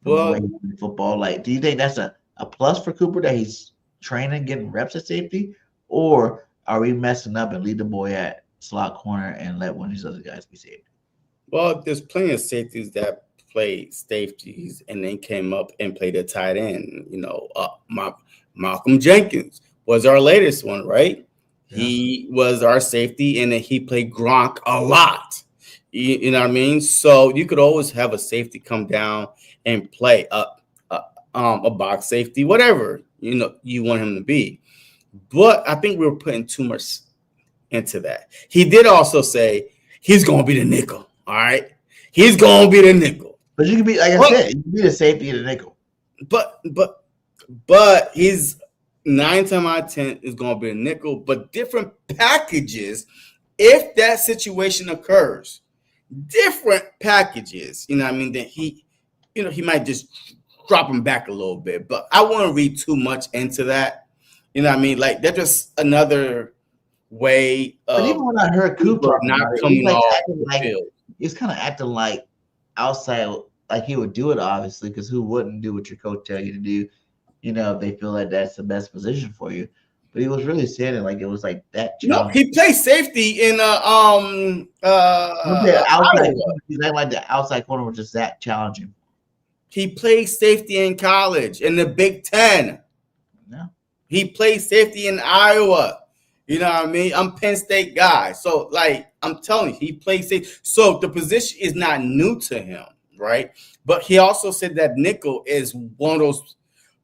Well, football. Like, do you think that's a plus for Cooper that he's training, getting reps at safety, or are we messing up and leave the boy at slot corner and let one of these other guys be safety? Well, there's plenty of safeties that played safeties and then came up and played a tight end. Malcolm Jenkins was our latest one, right? Yeah. He was our safety, and then he played Gronk a lot. You know what I mean? So you could always have a safety come down and play a box safety, whatever you want him to be. But I think we were putting too much into that. He did also say he's going to be the nickel. All right, he's going to be the nickel. But you can be, like I said, you can be the safety and the nickel. But he's 9 times out of 10 is going to be a nickel. But different packages, if that situation occurs, different packages. You know what I mean? That he might just drop him back a little bit. But I wouldn't read too much into that. You know what I mean? Like, that's just another way of. But even when I heard Cooper not coming off the field. He's kind of acting like outside, like he would do it, obviously, because who wouldn't do what your coach tell you to do, if they feel like that's the best position for you. But he was really saying it like it was like that. No, he plays safety in outside. He's acting like the outside corner was just that challenging. He played safety in college in the Big Ten. Yeah. He played safety in Iowa. You know what I mean? I'm Penn State guy. So, like, I'm telling you, he plays safety. So the position is not new to him, right? But he also said that nickel is one of those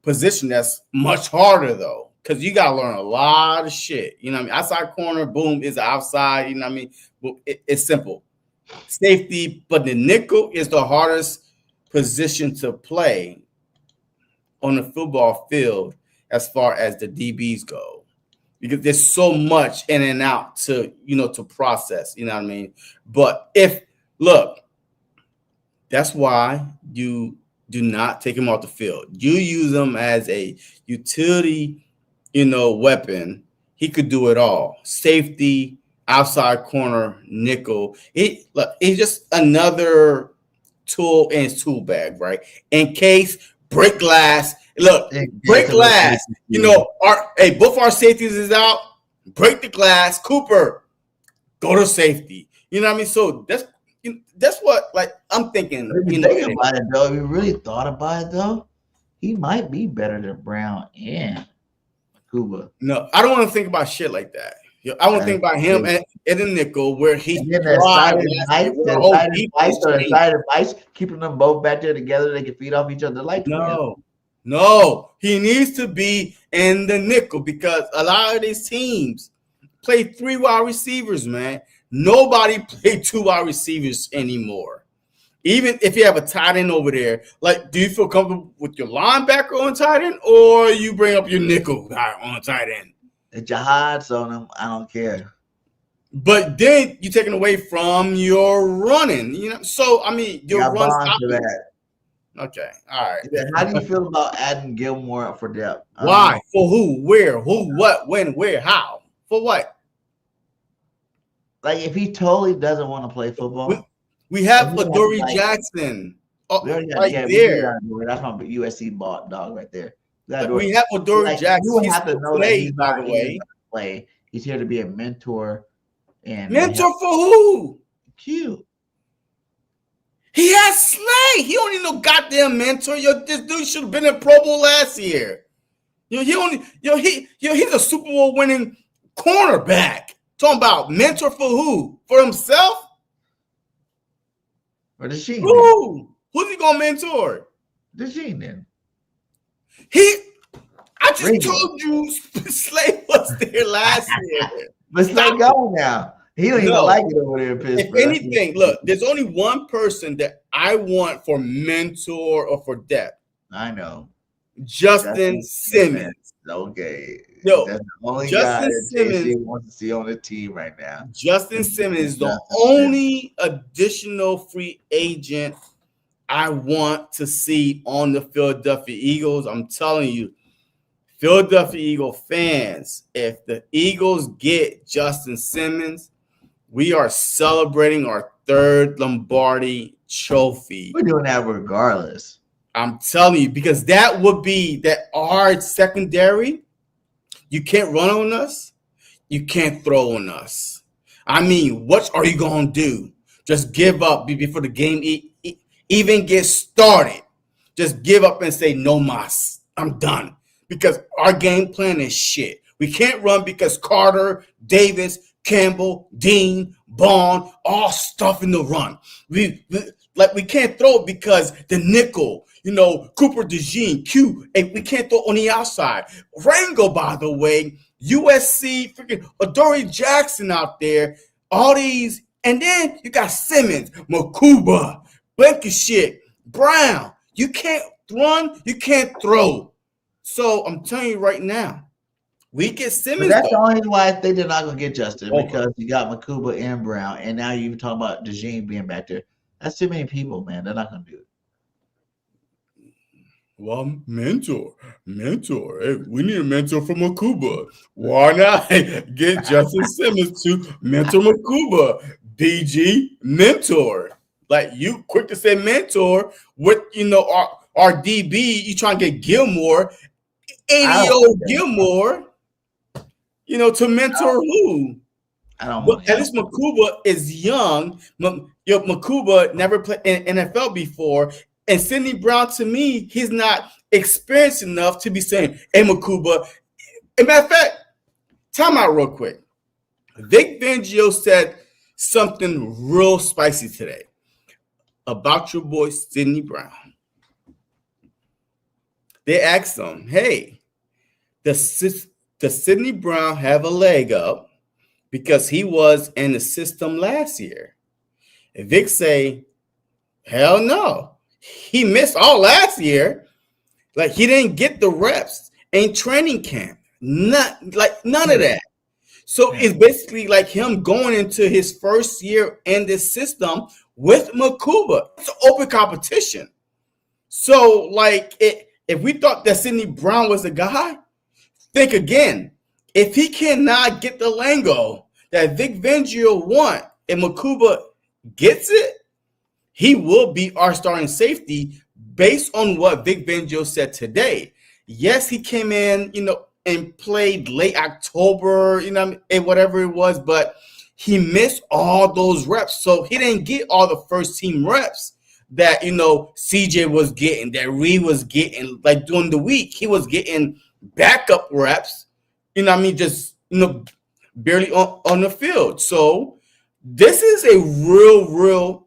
positions that's much harder, though, because you got to learn a lot of shit. You know what I mean? Outside corner, boom, is outside. You know what I mean? Well, it's simple. Safety, but the nickel is the hardest position to play on the football field as far as the DBs go. Because there's so much in and out to process, you know what I mean? But that's why you do not take him off the field. You use him as a utility, weapon. He could do it all. Safety, outside corner, nickel. It's just another tool in his tool bag, right? In case break glass. Look, break glass. Both our safeties is out. Break the glass. Cooper, go to safety. You know what I mean? So that's what I'm thinking. If you think about it, though, if you really thought about it, though, he might be better than Brown and Cooper. No, I don't want to think about shit like that. I want to think about him and the nickel where he keeping them both back there together. They can feed off each other like No, he needs to be in the nickel because a lot of these teams play 3 wide receivers, man. Nobody play 2 wide receivers anymore. Even if you have a tight end over there, do you feel comfortable with your linebacker on tight end or you bring up your nickel guy on tight end? If your hides on them, I don't care. But then you're taking away from your running, So, I mean, your run that. Okay, all right. How do you feel about adding Gilmore for depth? Why? For who? Where? Who? What? When? Where? How? For what? Like, if he totally doesn't want to play football. We have Adoree Jackson there. That's my USC bought dog right there. We have Adoree Jackson. You have to know that he's not here to play. He's here to be a mentor. Mentor for who? Q. He has Slay. He don't need no goddamn mentor. This dude should have been in Pro Bowl last year. He's a Super Bowl winning cornerback. Talking about mentor for who? For himself? Or Dejean? Who? Who's he gonna mentor? Dejean then. I just told you Slay was there last year. But Slay gone now. He don't even like it over there in Pittsburgh. If anything, look, there's only one person that I want for mentor or for depth. I know. Justin Simmons. Okay. Yo, That's the only guy Justin that Simmons. JC wants to see on the team right now. Justin Simmons is the Justin only additional free agent I want to see on the Philadelphia Eagles. I'm telling you, Philadelphia Eagle fans, if the Eagles get Justin Simmons, we are celebrating our third Lombardi trophy. We're doing that regardless. I'm telling you, because that would be that our secondary. You can't run on us. You can't throw on us. I mean, what are you going to do? Just give up before the game even gets started. Just give up and say, no mas. I'm done. Because our game plan is shit. We can't run because Carter, Davis, Campbell, Dean, Bond, all stuff in the run. We can't throw because the nickel, Cooper Dejean, Q, and we can't throw on the outside. Rango, by the way, USC, freaking Adoree Jackson out there, all these, and then you got Simmons, Makuba, Blankenship, Brown. You can't run, you can't throw. So I'm telling you right now, we get Simmons. But that's the only reason why I think they're not going to get Justin, because you got Makuba and Brown, and now you're talking about Dejean being back there. That's too many people, man. They're not going to do it. Well, mentor. Hey, we need a mentor for Makuba. Why not get Justin Simmons to mentor Makuba? BG, mentor. Like, you quick to say mentor with, our DB, you trying to get Gilmore, 80-year-old Gilmore, to mentor who? I don't know. At least Makuba is young. Makuba never played in NFL before. And Sidney Brown, to me, he's not experienced enough to be saying, hey, Makuba. As a matter of fact, time out real quick. Vic Fangio said something real spicy today about your boy, Sidney Brown. They asked him, hey, does Sidney Brown have a leg up because he was in the system last year? And Vic say, hell no. He missed all last year. Like, he didn't get the reps in training camp. None of that. So it's basically like him going into his first year in this system with Makuba. It's an open competition. So, if we thought that Sidney Brown was the guy, think again. If he cannot get the lingo that Vic Fangio want and Makuba gets it, he will be our starting safety based on what Vic Fangio said today. Yes, he came in, and played late October, and whatever it was, but he missed all those reps. So he didn't get all the first team reps that, CJ was getting, that Reed was getting. Like, during the week, he was getting backup reps, just, barely on the field. So this is a real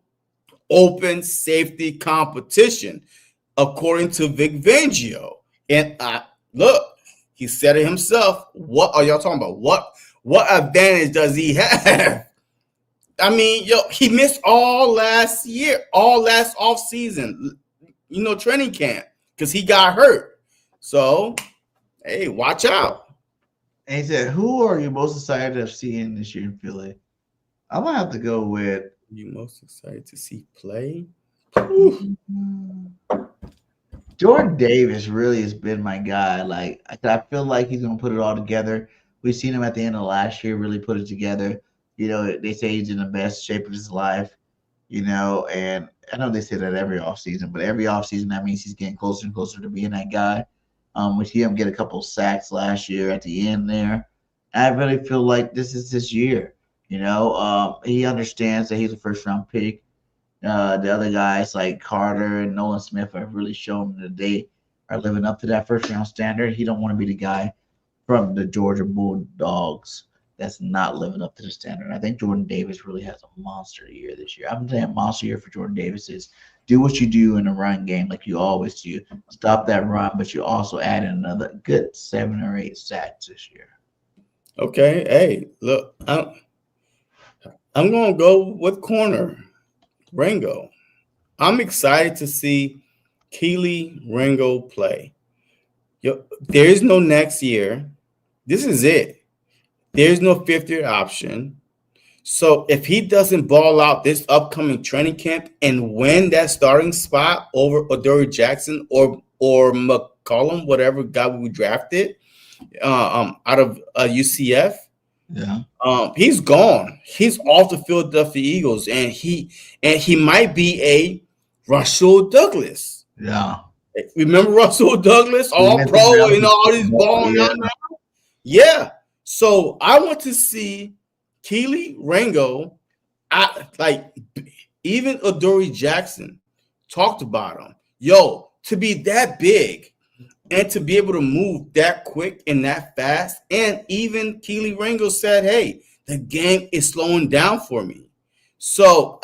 open safety competition, according to Vic Fangio. And look, he said it himself. What are y'all talking about? What advantage does he have? I mean, he missed all last year, all last offseason, training camp, because he got hurt. So, hey, watch out. And he said, who are you most excited of seeing this year in Philly? I'm going to have to go with. You most excited to see play? Jordan Davis really has been my guy. Like, I feel like he's going to put it all together. We've seen him at the end of last year really put it together. They say he's in the best shape of his life, and I know they say that every offseason, but every offseason, that means he's getting closer and closer to being that guy. We see him get a couple of sacks last year at the end there. I really feel like this is his year. He understands that he's a first-round pick. The other guys like Carter and Nolan Smith have really shown that they are living up to that first-round standard. He don't want to be the guy from the Georgia Bulldogs that's not living up to the standard. I think Jordan Davis really has a monster year this year. I'm saying a monster year for Jordan Davis is do what you do in a run game like you always do. Stop that run, but you also add in another good 7 or 8 sacks this year. Okay. Hey, look, I'm going to go with corner, Rango. I'm excited to see Keely Rango play. There is no next year. this is it. There's no fifth-year option. So if he doesn't ball out this upcoming training camp and win that starting spot over Adoree Jackson or McCollum, whatever guy we drafted out of UCF, he's gone. He's off the Philadelphia Eagles, and he might be a Russell Douglas. Yeah. Remember Russell Douglas, all pro, all these balling out now? Yeah. So I want to see Kelee Ringo, even Adoree Jackson talked about him. Yo, to be that big and to be able to move that quick and that fast. And even Kelee Ringo said, hey, the game is slowing down for me. So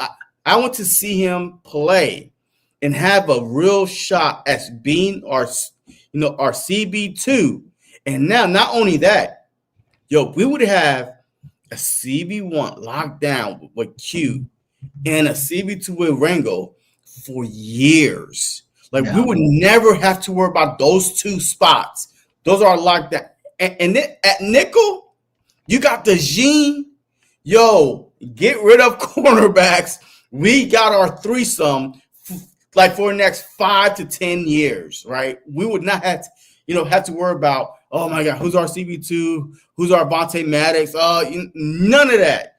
I want to see him play and have a real shot as being our CB2. And now, not only that, we would have a CB1 locked down with Q and a CB2 with Ringo for years. We would never have to worry about those two spots. Those are locked down. And then at nickel, you got Dejean. Yo, get rid of cornerbacks. We got our threesome for the next 5 to 10 years, right? We would not have to worry about, oh my God, who's our CB2? Who's our Vontae Maddox? None of that.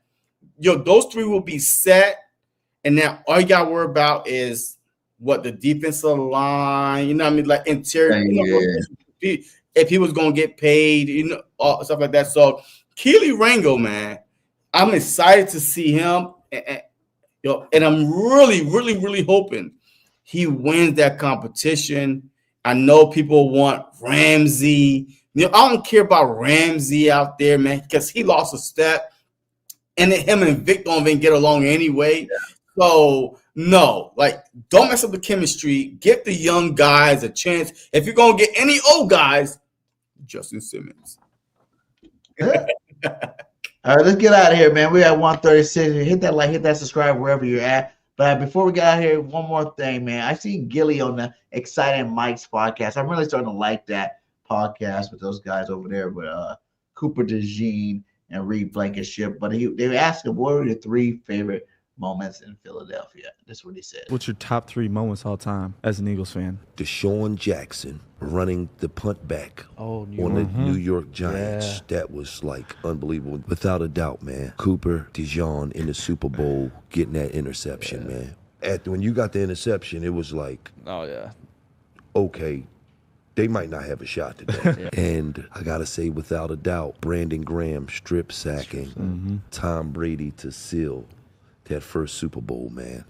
Those three will be set. And now all you got to worry about is what the defensive line, interior, if he was going to get paid, stuff like that. So Kelee Ringo, man, I'm excited to see him. And I'm really, really, really hoping he wins that competition. I know people want Ramsey. I don't care about Ramsey out there, man, because he lost a step. And then him and Vic don't even get along anyway. Yeah. So, no, don't mess up the chemistry. Give the young guys a chance. If you're going to get any old guys, Justin Simmons. All right, let's get out of here, man. We're at 136. Hit that like, hit that subscribe wherever you're at. But before we get out of here, one more thing, man. I seen Gilly on the Exciting Mike's podcast. I'm really starting to like that podcast with those guys over there with Cooper DeJean and Reed Blankenship. But they were asking, what were your 3 favorite moments in Philadelphia? That's what he said. What's your top 3 moments all time as an Eagles fan? Dejean Jackson running the punt back on the New York Giants. Yeah. That was unbelievable. Without a doubt, man. Cooper DeJean in the Super Bowl getting that interception, man. When you got the interception, it was okay, they might not have a shot today. And I got to say, without a doubt, Brandon Graham strip sacking Tom Brady to seal that first Super Bowl, man.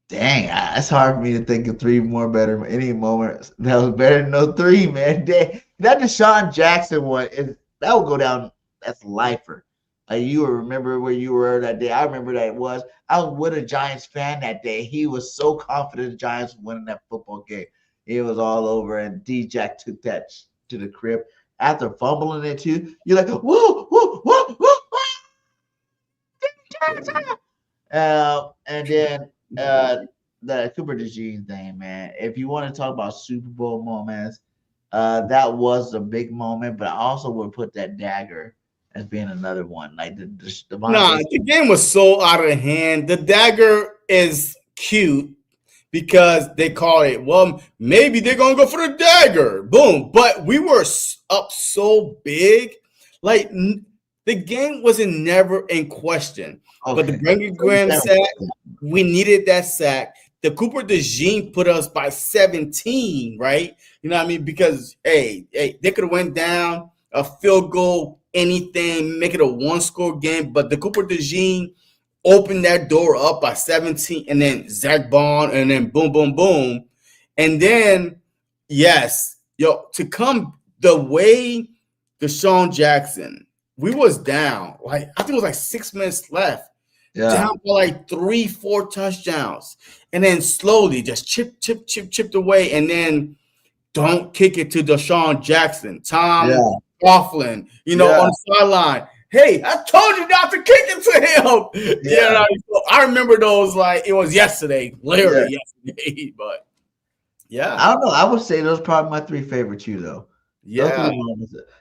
Dang, it's hard for me to think of 3 more better. Any moment that was better than no 3, man. Dang, that Deshaun Jackson one, that will go down as lifer. You will remember where you were that day. I remember that I was with a Giants fan that day. He was so confident the Giants were winning that football game. It was all over, and D-Jack took that to the crib. After fumbling it too, you're like, whoa, whoa, whoa, whoa, whoa. And then the Cooper DeJean thing, man. If you want to talk about Super Bowl moments, that was a big moment, but I also would put that dagger as being another one. The game was so out of hand. The dagger is cute because they call it, maybe they're going to go for the dagger. Boom. But we were up so big. The game wasn't never in question. Okay. But the Brandon Graham sack, we needed that sack. The Cooper DeJean put us by 17, right? You know what I mean? Because, hey, they could have went down a field goal, anything, make it a 1-score game. But the Cooper DeJean opened that door up by 17, and then Zach Bond, and then boom, boom, boom. And then, to come the way Deshaun Jackson, we was down. I think it was 6 minutes left. Yeah. Down for 3-4 touchdowns. And then slowly just chipped away. And then don't kick it to Deshaun Jackson. Tom Coughlin, on the sideline. Hey, I told you not to kick it to him. Yeah. I remember those it was yesterday, literally yesterday. But I don't know. I would say those are probably my 3 favorite too, though. Yeah.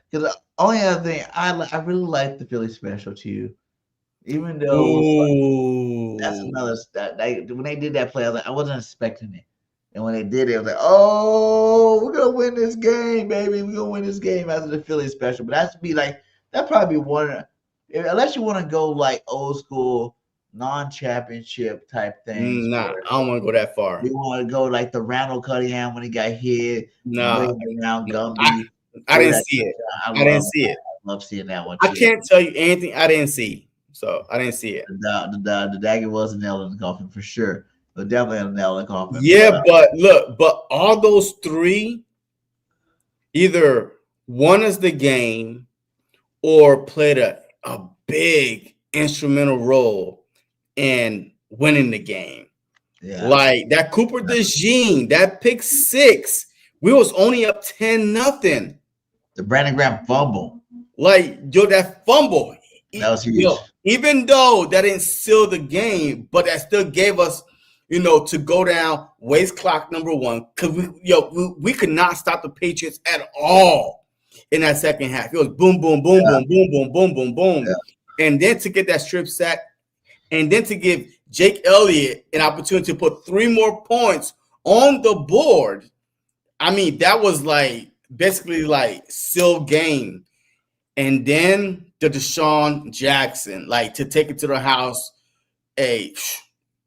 Because the only other thing I really like the Philly special too, even though that's another when they did that play, I wasn't expecting it, and when they did it, I was like, oh, we're gonna win this game, baby, we're gonna win this game after the Philly special. But that's be like that probably be one, unless you want to go like old school non-championship type things. Nah, I don't want to go that far. You want to go like the Randall Cunningham when he got hit. Nah, around Gumby. I didn't see it. I didn't see it. I love seeing that one. I can't tell you anything I didn't see, so I didn't see it. The dagger was a nail in the coffin for sure, but definitely a nail in the coffin. Yeah, but all those three either won us the game or played a big instrumental role in winning the game. Yeah. Like that Cooper Dejean, that pick 6, we was only up 10-0. The Brandon Graham fumble. Like, yo, that fumble. That was huge. Yo, even though that didn't seal the game, but that still gave us, to go down, waste clock number 1. Because we could not stop the Patriots at all in that second half. It was boom, boom, boom, boom, boom, boom, boom, boom, boom. Yeah. And then to get that strip sack, and then to give Jake Elliott an opportunity to put 3 more points on the board. I mean, that was like basically like sealed game. And then the Deshaun Jackson, like to take it to the house,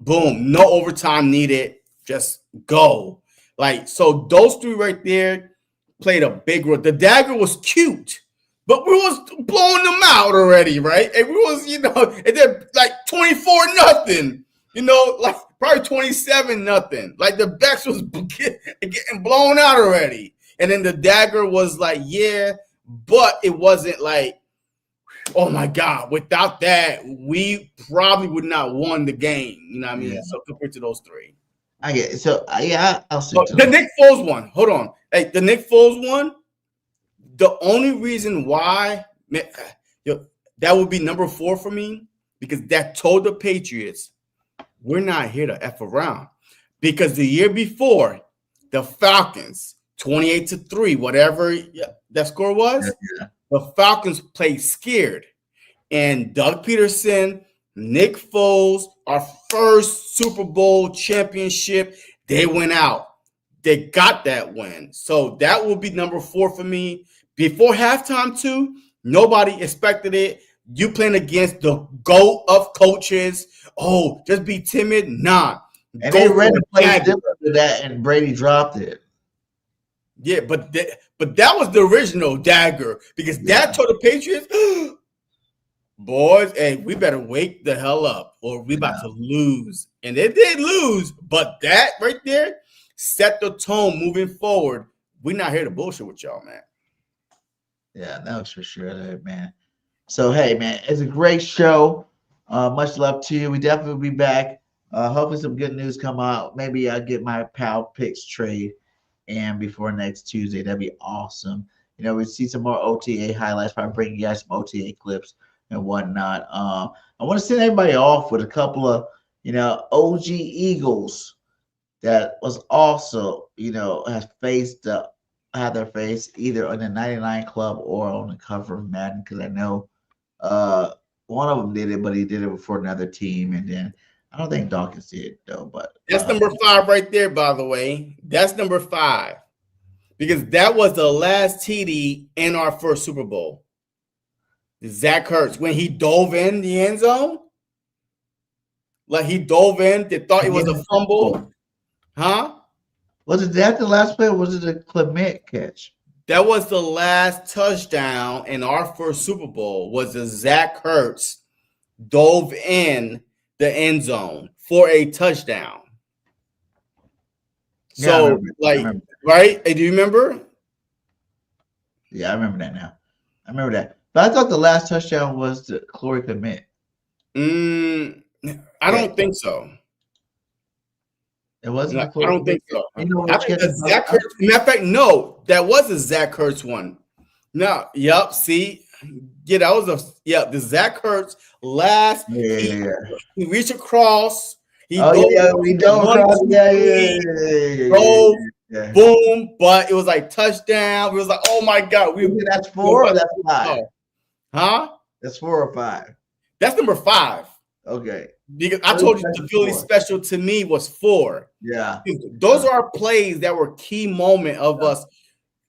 boom, no overtime needed, just go. Like, so those 3 right there played a big role. The dagger was cute, but we was blowing them out already, right? And we was, and then like 24-0, like probably 27-0. Like the backs was getting blown out already. And then the dagger was like, yeah, but it wasn't like, oh my God, without that, we probably would not won the game. You know what I mean? Yeah. So compared to those 3. I get it. So I'll see. The Nick Foles one. Hold on. Hey, the Nick Foles one, the only reason why that would be number 4 for me, because that told the Patriots, we're not here to F around. Because the year before, the Falcons, 28-3, whatever that score was, the Falcons played scared. And Doug Peterson, Nick Foles, our first Super Bowl championship, they went out. They got that win. So that will be number 4 for me. Before halftime, too, nobody expected it. You playing against the GOAT of coaches. Oh, just be timid. Nah. And they ran the play different to that, and Brady dropped it. Yeah, but that was the original dagger, because that told the Patriots, boys, hey, we better wake the hell up or we about to lose. And they did lose, but that right there set the tone moving forward. We're not here to bullshit with y'all, man. Yeah, that was for sure, man. So, hey, man, it's a great show. Much love to you. We definitely will be back. Hopefully some good news come out. Maybe I'll get my pal picks trade and before next Tuesday. That'd be awesome. We see some more OTA highlights, probably bring you guys some OTA clips and whatnot. I want to send everybody off with a couple of, OG Eagles that was also, has had their face either on the 99 Club or on the cover of Madden, because I know one of them did it, but he did it before another team, and then I don't think Dawkins did though. But that's number 5 right there, by the way. That's number 5, because that was the last TD in our first Super Bowl. Zach Ertz, when he dove in the end zone, like he dove in, they thought it was a fumble, huh? Was that the last play, or was it a Clement catch? That was the last touchdown in our first Super Bowl. Was the Zach Ertz dove in the end zone for a touchdown? Yeah, so, right? Hey, do you remember? Yeah, I remember that now. I remember that. But I thought the last touchdown was the Corey Clement. I don't think so. It wasn't. No, I don't think so. I think the Zach Ertz. Matter of fact, no, that was a Zach Ertz one. No, yep. See, yeah, that was the Zach Ertz last. Yeah. He reached across. He dove across. Yeah. Boom, but it was like touchdown. We was like, oh my God. That's 4 or that's 5? Huh? That's 4 or 5. That's number 5. Okay. Because I told you the Philly special to me was 4. Yeah. Those are plays that were key moment of us,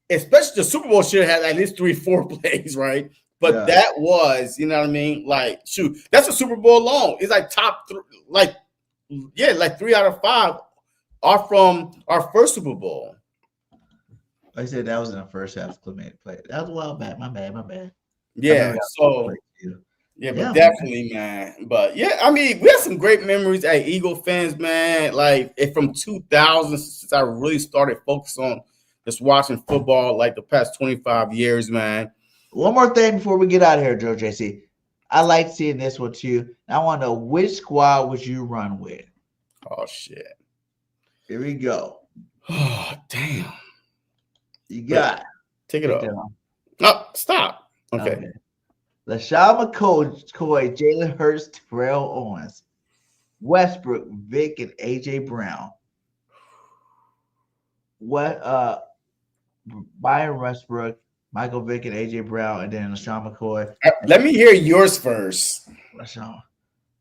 especially the Super Bowl should have had at least 3-4 plays, right? But that was, you know what I mean? Like, shoot, that's a Super Bowl alone. It's like top 3, like 3 out of 5 are from our first Super Bowl. Like I said, that was in the first half. Clement play. That was a while back. My bad. Yeah. So. Yeah, but definitely, man. But yeah, I mean, we have some great memories as Eagle fans, man. Like from 2000, since I really started focusing on just watching football, like the past 25 years, man. One more thing before we get out of here, Joe JC. I like seeing this one too. I want to know which squad would you run with? Oh shit! Here we go. Oh damn! You got take it off. Oh, stop. Okay. LaShawn McCoy, Jalen Hurts, Terrell Owens, Westbrook, Vic, and AJ Brown. Byron Westbrook, Michael Vick, and AJ Brown, and then LaShawn McCoy. Let me hear yours first. LaShawn.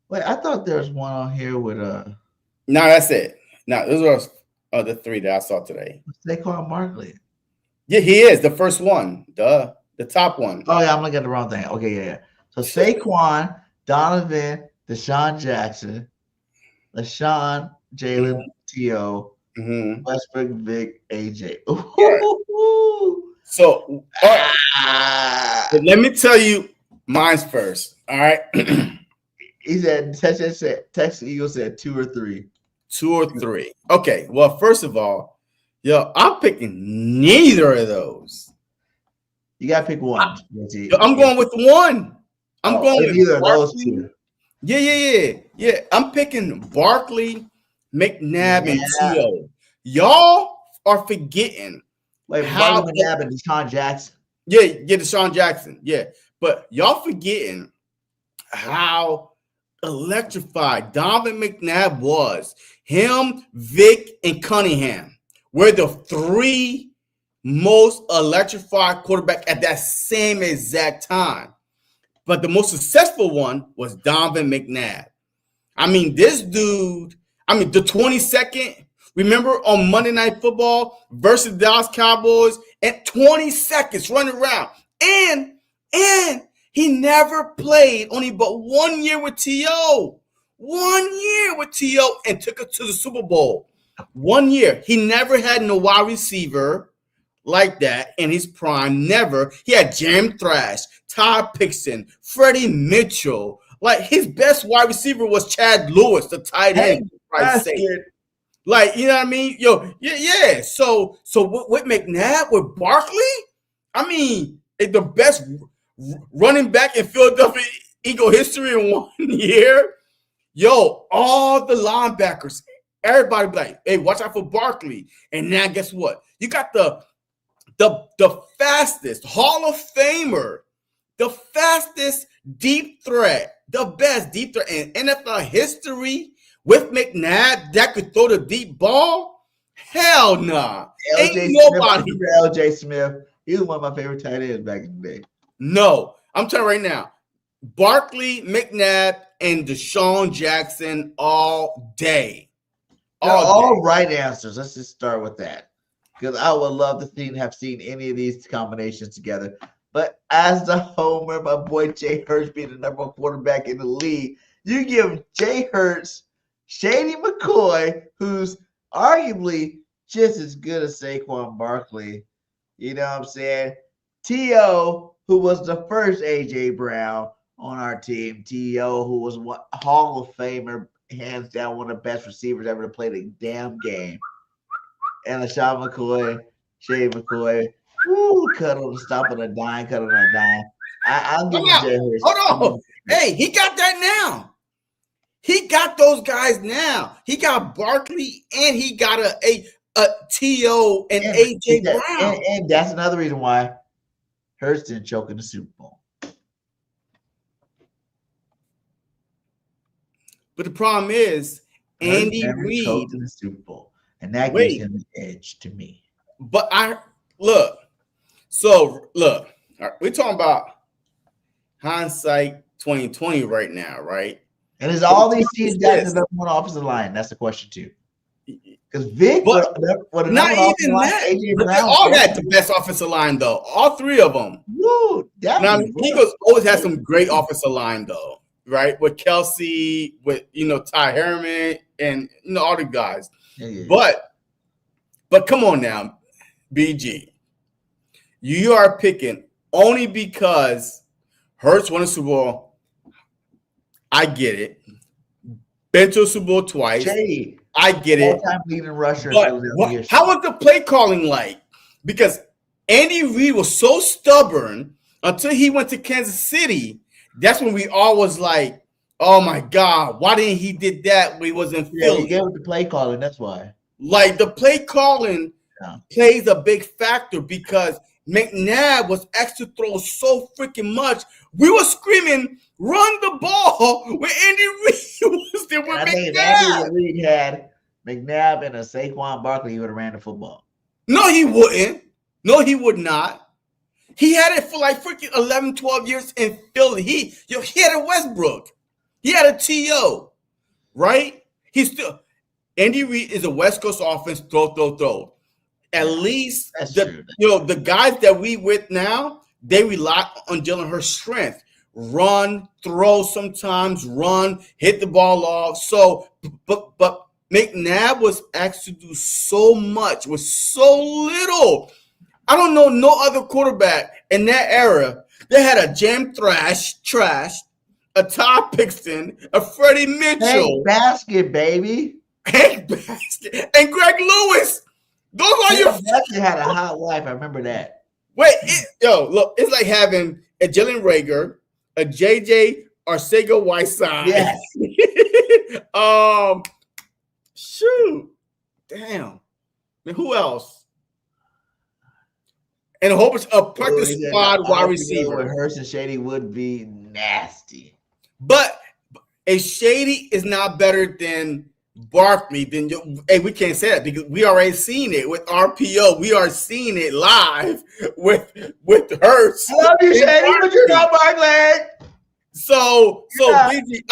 Wait, I thought there was one on here with No, that's it. No, those are the 3 that I saw today. Saquon Barkley. Yeah, he is the first one. Duh. The top one. Oh, yeah, I'm looking at the wrong thing. Okay, yeah. So Saquon, Donovan, Deshaun Jackson, LaShawn, Jalen, T.O., Westbrook, Vic, AJ. So let me tell you mine's first. All right. He said, Texas Eagle said 2 or 3. 2 or 3. Okay. Well, first of all, I'm picking neither of those. You gotta pick one. I'm going with 1. I'm going with either of those 2. Yeah. I'm picking Barkley, McNabb, and T.O. Y'all are forgetting. Wait, Barkley, McNabb, and Deshaun Jackson. Yeah, Deshaun Jackson. Yeah, but y'all forgetting how electrified Donovan McNabb was. Him, Vic, and Cunningham were the 3 most electrified quarterback at that same exact time. But the most successful one was Donovan McNabb. I mean, this dude, the 22nd, remember on Monday Night Football versus Dallas Cowboys, and 20 seconds running around. And he never played only but 1 year with T.O. 1 year with T.O. and took it to the Super Bowl. 1 year. He never had no wide receiver like that in his prime. Never. He had Jam Thrash, Todd Pixon, Freddie Mitchell. Like, his best wide receiver was Chad Lewis, the tight end. Like, you know what I mean? Yeah. So with McNabb, with Barkley, I mean, the best running back in Philadelphia Eagle history in 1 year. All the linebackers, everybody be like, hey, watch out for Barkley. And now guess what? You got the fastest Hall of Famer, the fastest deep threat, the best deep threat in NFL history with McNabb that could throw the deep ball. Hell nah. Ain't nobody. L.J. Smith. He was one of my favorite tight ends back in the day. No, I'm telling you right now. Barkley, McNabb, and Deshaun Jackson all day. All right answers. Let's just start with that, because I would love to have seen any of these combinations together. But as the homer, my boy Jay Hurts being the number 1 quarterback in the league, you give Jay Hurts, Shady McCoy, who's arguably just as good as Saquon Barkley. You know what I'm saying? T.O., who was the first A.J. Brown on our team. T.O., who was Hall of Famer, hands down one of the best receivers ever to play the damn game. And LaShawn McCoy, Shady McCoy, cut on the stop on a dime, cut on a dime. I'm giving Jay Hurts. Hold on. Hey, he got that now. He got those guys now. He got Barkley and he got a T.O. and A.J. Brown. And that's another reason why Hurts didn't choke in the Super Bowl. But the problem is, Andy Reid. In the Super Bowl. and that gives him the edge to me. But look. So look, we're talking about hindsight 2020 right now, right? And is all these teams got the number one offensive line? That's the question too. Because Vic, not even that. They all had the best offensive line though. All three of them. Woo, now Eagles always had some great offensive line though, right? With Kelsey, with Ty Herman, and all the guys. Yeah. But come on now, BG. You are picking only because Hurts won a Super Bowl. I get it. Been to a Super Bowl twice. Shady. I get it. All-time leading rusher. But how was the play calling like? Because Andy Reid was so stubborn until he went to Kansas City. That's when we all was like, oh my God, why didn't he did that when he was in Philly? Yeah, he gave it the play calling. That's why. Like the play calling plays a big factor because McNabb was asked to throw so freaking much. We were screaming, run the ball when Andy Reid was there with McNabb. If Andy Reid had McNabb and a Saquon Barkley, he would have ran the football. No, he wouldn't. No, he would not. He had it for like freaking 11, 12 years in Philly. He had a Westbrook. He had a T.O., right? Andy Reid is a West Coast offense, throw. At least the guys that we with now, they rely on Jalen Hurts' strength. Run, throw sometimes, hit the ball off. So, but McNabb was asked to do so much with so little. I don't know no other quarterback in that era. They had a Jam Trash, a Todd Pixton, a Freddie Mitchell. Hank Basket, baby. Hank Basket. And Greg Lewis. Those are your. Basket had a hot wife. I remember that. Wait, look, it's like having a Jalen Reagor, a JJ Arcega-Whiteside. Yes. Shoot. Damn. And who else? And a whole bunch of practice squad wide receiver. With Hurts and Shady would be nasty. But a Shady is not better than Barkley. Hey, we can't say that because we already seen it with RPO. We are seeing it live with Hurts. I love you, Shady, but you're not Barkley. So BG,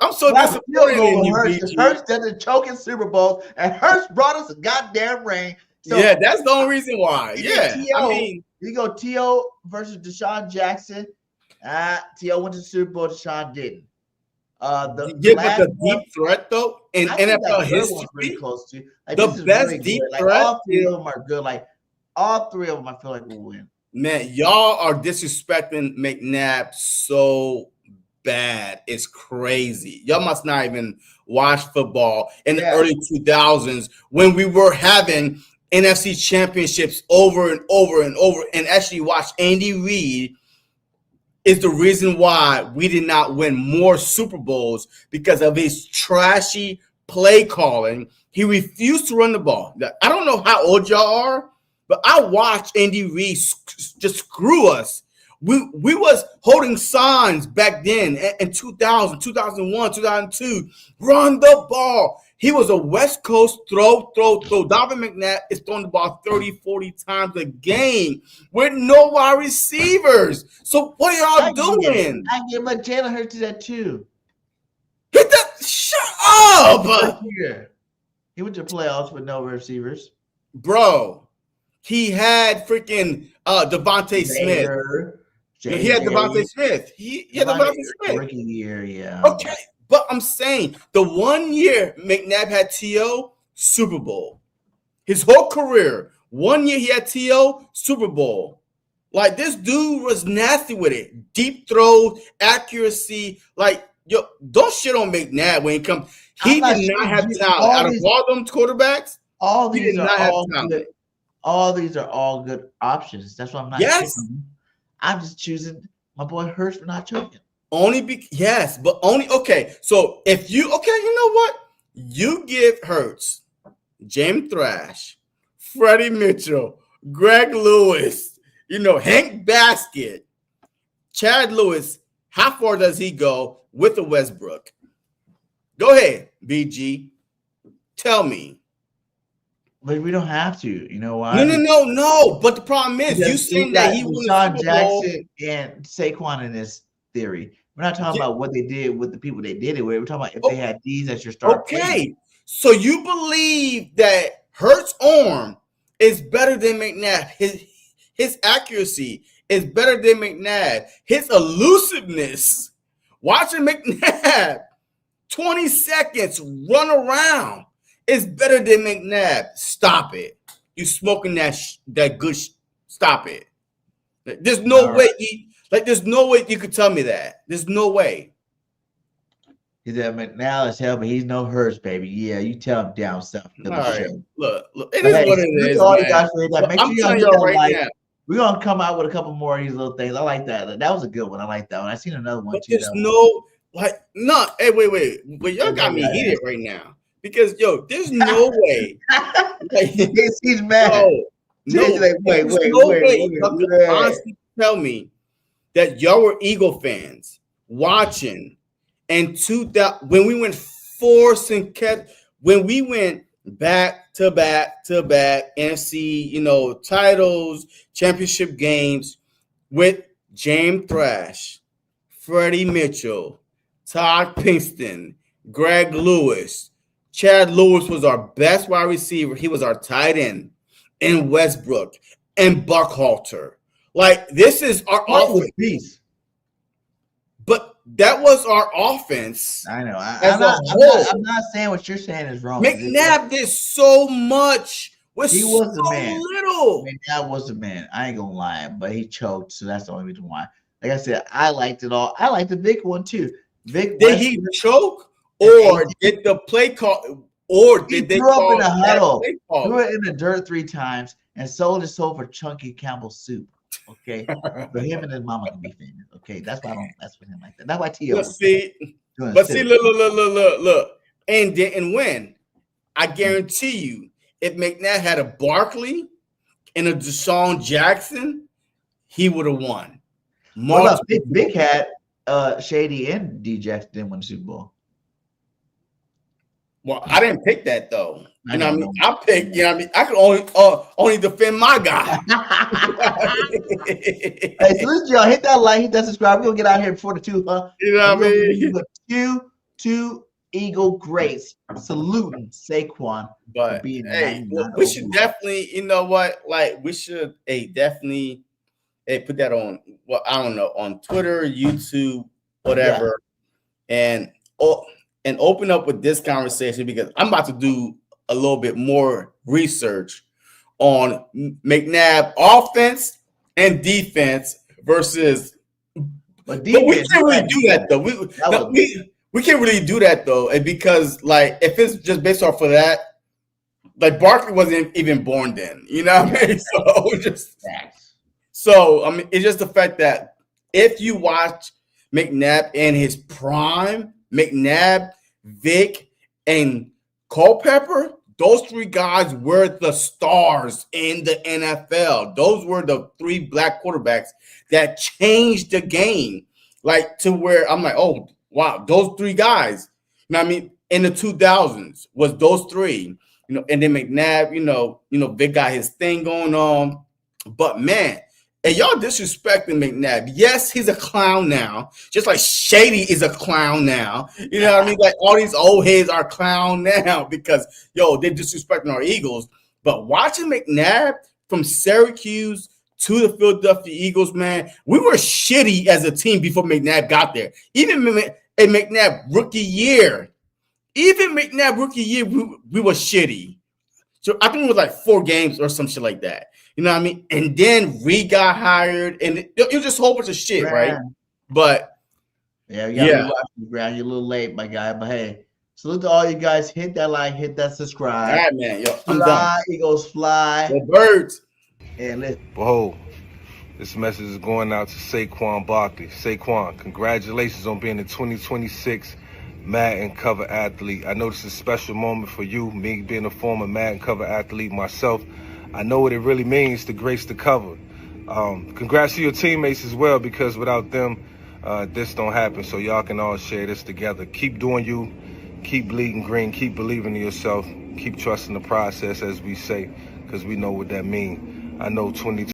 I'm so disappointed in you, BG. Hurts doesn't choke in Super Bowls, and Hurts brought us a goddamn ring. So, yeah, that's the only reason why. Yeah, I mean, you go T.O. versus Deshaun Jackson. T.O. went to the Super Bowl. Deshaun didn't. But the deep threat though in NFL history, pretty close to the best really deep threat. All three of them are good. Like all three of them, I feel like will win. Man, y'all are disrespecting McNabb so bad. It's crazy. Y'all must not even watch football in the early 2000s when we were having NFC championships over and over and over, and actually watch Andy Reid is the reason why we did not win more Super Bowls because of his trashy play calling. He refused to run the ball. I don't know how old y'all are, but I watched Andy Reid just screw us. We was holding signs back then in 2000, 2001, 2002. Run the ball. He was a West Coast throw. Donovan McNabb is throwing the ball 30, 40 times a game with no wide receivers. So what are y'all doing? I give my Jalen Hurts to that too. Shut up! He went to playoffs with no receivers. Bro, he had freaking Devontae Smith. He had Devontae Smith. He had Devontae Smith. Rookie year, yeah. Okay. But I'm saying the 1 year McNabb had T.O., Super Bowl. His whole career, 1 year he had T.O., Super Bowl. Like this dude was nasty with it. Deep throws, accuracy. Like, don't shit on McNabb when he comes. He did not have talent. Out of all them quarterbacks, all these are all good. All these are all good options. That's why I'm not. Yes. I'm just choosing my boy Hurts for not choking. But only okay. So if you you know what? You give Hurts, James Thrash, Freddie Mitchell, Greg Lewis, Hank Basket, Chad Lewis. How far does he go with the Westbrook? Go ahead, BG. Tell me. But we don't have to. You know why? No. But the problem is, you saying that he won the Super Bowl. Jackson and Saquon in this theory. We're not talking about what they did with the people they did it with. We're talking about if they had these as your star. Okay, so you believe that Hurts' arm is better than McNabb? His accuracy is better than McNabb. His elusiveness, watching McNabb 20 seconds run around, is better than McNabb. Stop it! You smoking that good? Stop it! There's no way. There's no way you could tell me that. There's no way. He's that McNabb is hell, but he's no Hurts, baby. Yeah, you tell him down south. All right, look, it is what it is. All you guys for that. Make I'm sure telling you right now. We're gonna come out with a couple more of these little things. I like that. That was a good one. I like that one. I seen another one too. There's Hey, wait. But y'all got me heated right now because there's no way. He's mad. Wait. Honestly, tell me that y'all were Eagle fans watching, and when we went when we went back to back NFC, titles, championship games with James Thrash, Freddie Mitchell, Todd Pinkston, Greg Lewis. Chad Lewis was our best wide receiver. He was our tight end. And Westbrook and Buckhalter. This is our offense. But that was our offense. I know. I'm not saying what you're saying is wrong. McNabb did so much. He was the man. Little. McNabb was the man. I ain't gonna lie, but he choked, so that's the only reason why. Like I said, I liked it all. I liked the Vic one too. Did he choke, or did the play call, or did they threw up in a huddle? Threw it in the dirt 3 times and sold his soul for chunky Campbell soup. Okay, but him and his mama can be famous. Okay, that's why I don't mess with him like that. That's why T.O. Look, and didn't win. I guarantee you, if McNabb had a Barkley and a Deshaun Jackson, he would have won. Well, Big had Shady and D Jackson didn't win the Super Bowl. Well, I didn't pick that though. You know what I mean? I picked, I could only defend my guy. Hey, so listen, y'all, hit that like, hit that subscribe. We're gonna get out here before the 2, huh? You know what I mean? Two Eagle greats saluting Saquon. But hey, we should definitely, we should definitely put that on. Well, I don't know, on Twitter, YouTube, whatever, and open up with this conversation because I'm about to do a little bit more research on McNabb offense and defense versus. But we can't really do that though. We can't really do that though, and because if it's just based off of that, Barkley wasn't even born then. You know what I mean? So I mean, it's just the fact that if you watch McNabb in his prime, McNabb, Vic, and Culpepper, those 3 guys were the stars in the NFL. Those were the 3 black quarterbacks that changed the game, to where I'm like, oh, wow, those 3 guys. You know what I mean? In the 2000s was those 3. And then McNabb, Vic got his thing going on. But, man, and y'all disrespecting McNabb. Yes, he's a clown now, just like Shady is a clown now. You know what I mean? All these old heads are clown now because, they're disrespecting our Eagles. But watching McNabb from Syracuse to the Philadelphia Eagles, man, we were shitty as a team before McNabb got there. Even in McNabb rookie year, we were shitty. So I think it was 4 games or some shit like that. You know what I mean? And then Reed got hired, and it was just a whole bunch of shit, right? But you gotta be watching. You're a little late, my guy. But hey, salute to all you guys. Hit that like, hit that subscribe. All right, man. I'm fly, done. Eagles fly. The birds. And listen. Whoa. This message is going out to Saquon Barkley. Saquon, congratulations on being the 2026 Madden cover athlete. I know this is a special moment for you, me being a former Madden cover athlete myself. I know what it really means to grace the cover. Congrats to your teammates as well, because without them, this don't happen. So y'all can all share this together. Keep doing you. keep bleeding green, keep believing in yourself, keep trusting the process, as we say, because we know what that means. I know 2020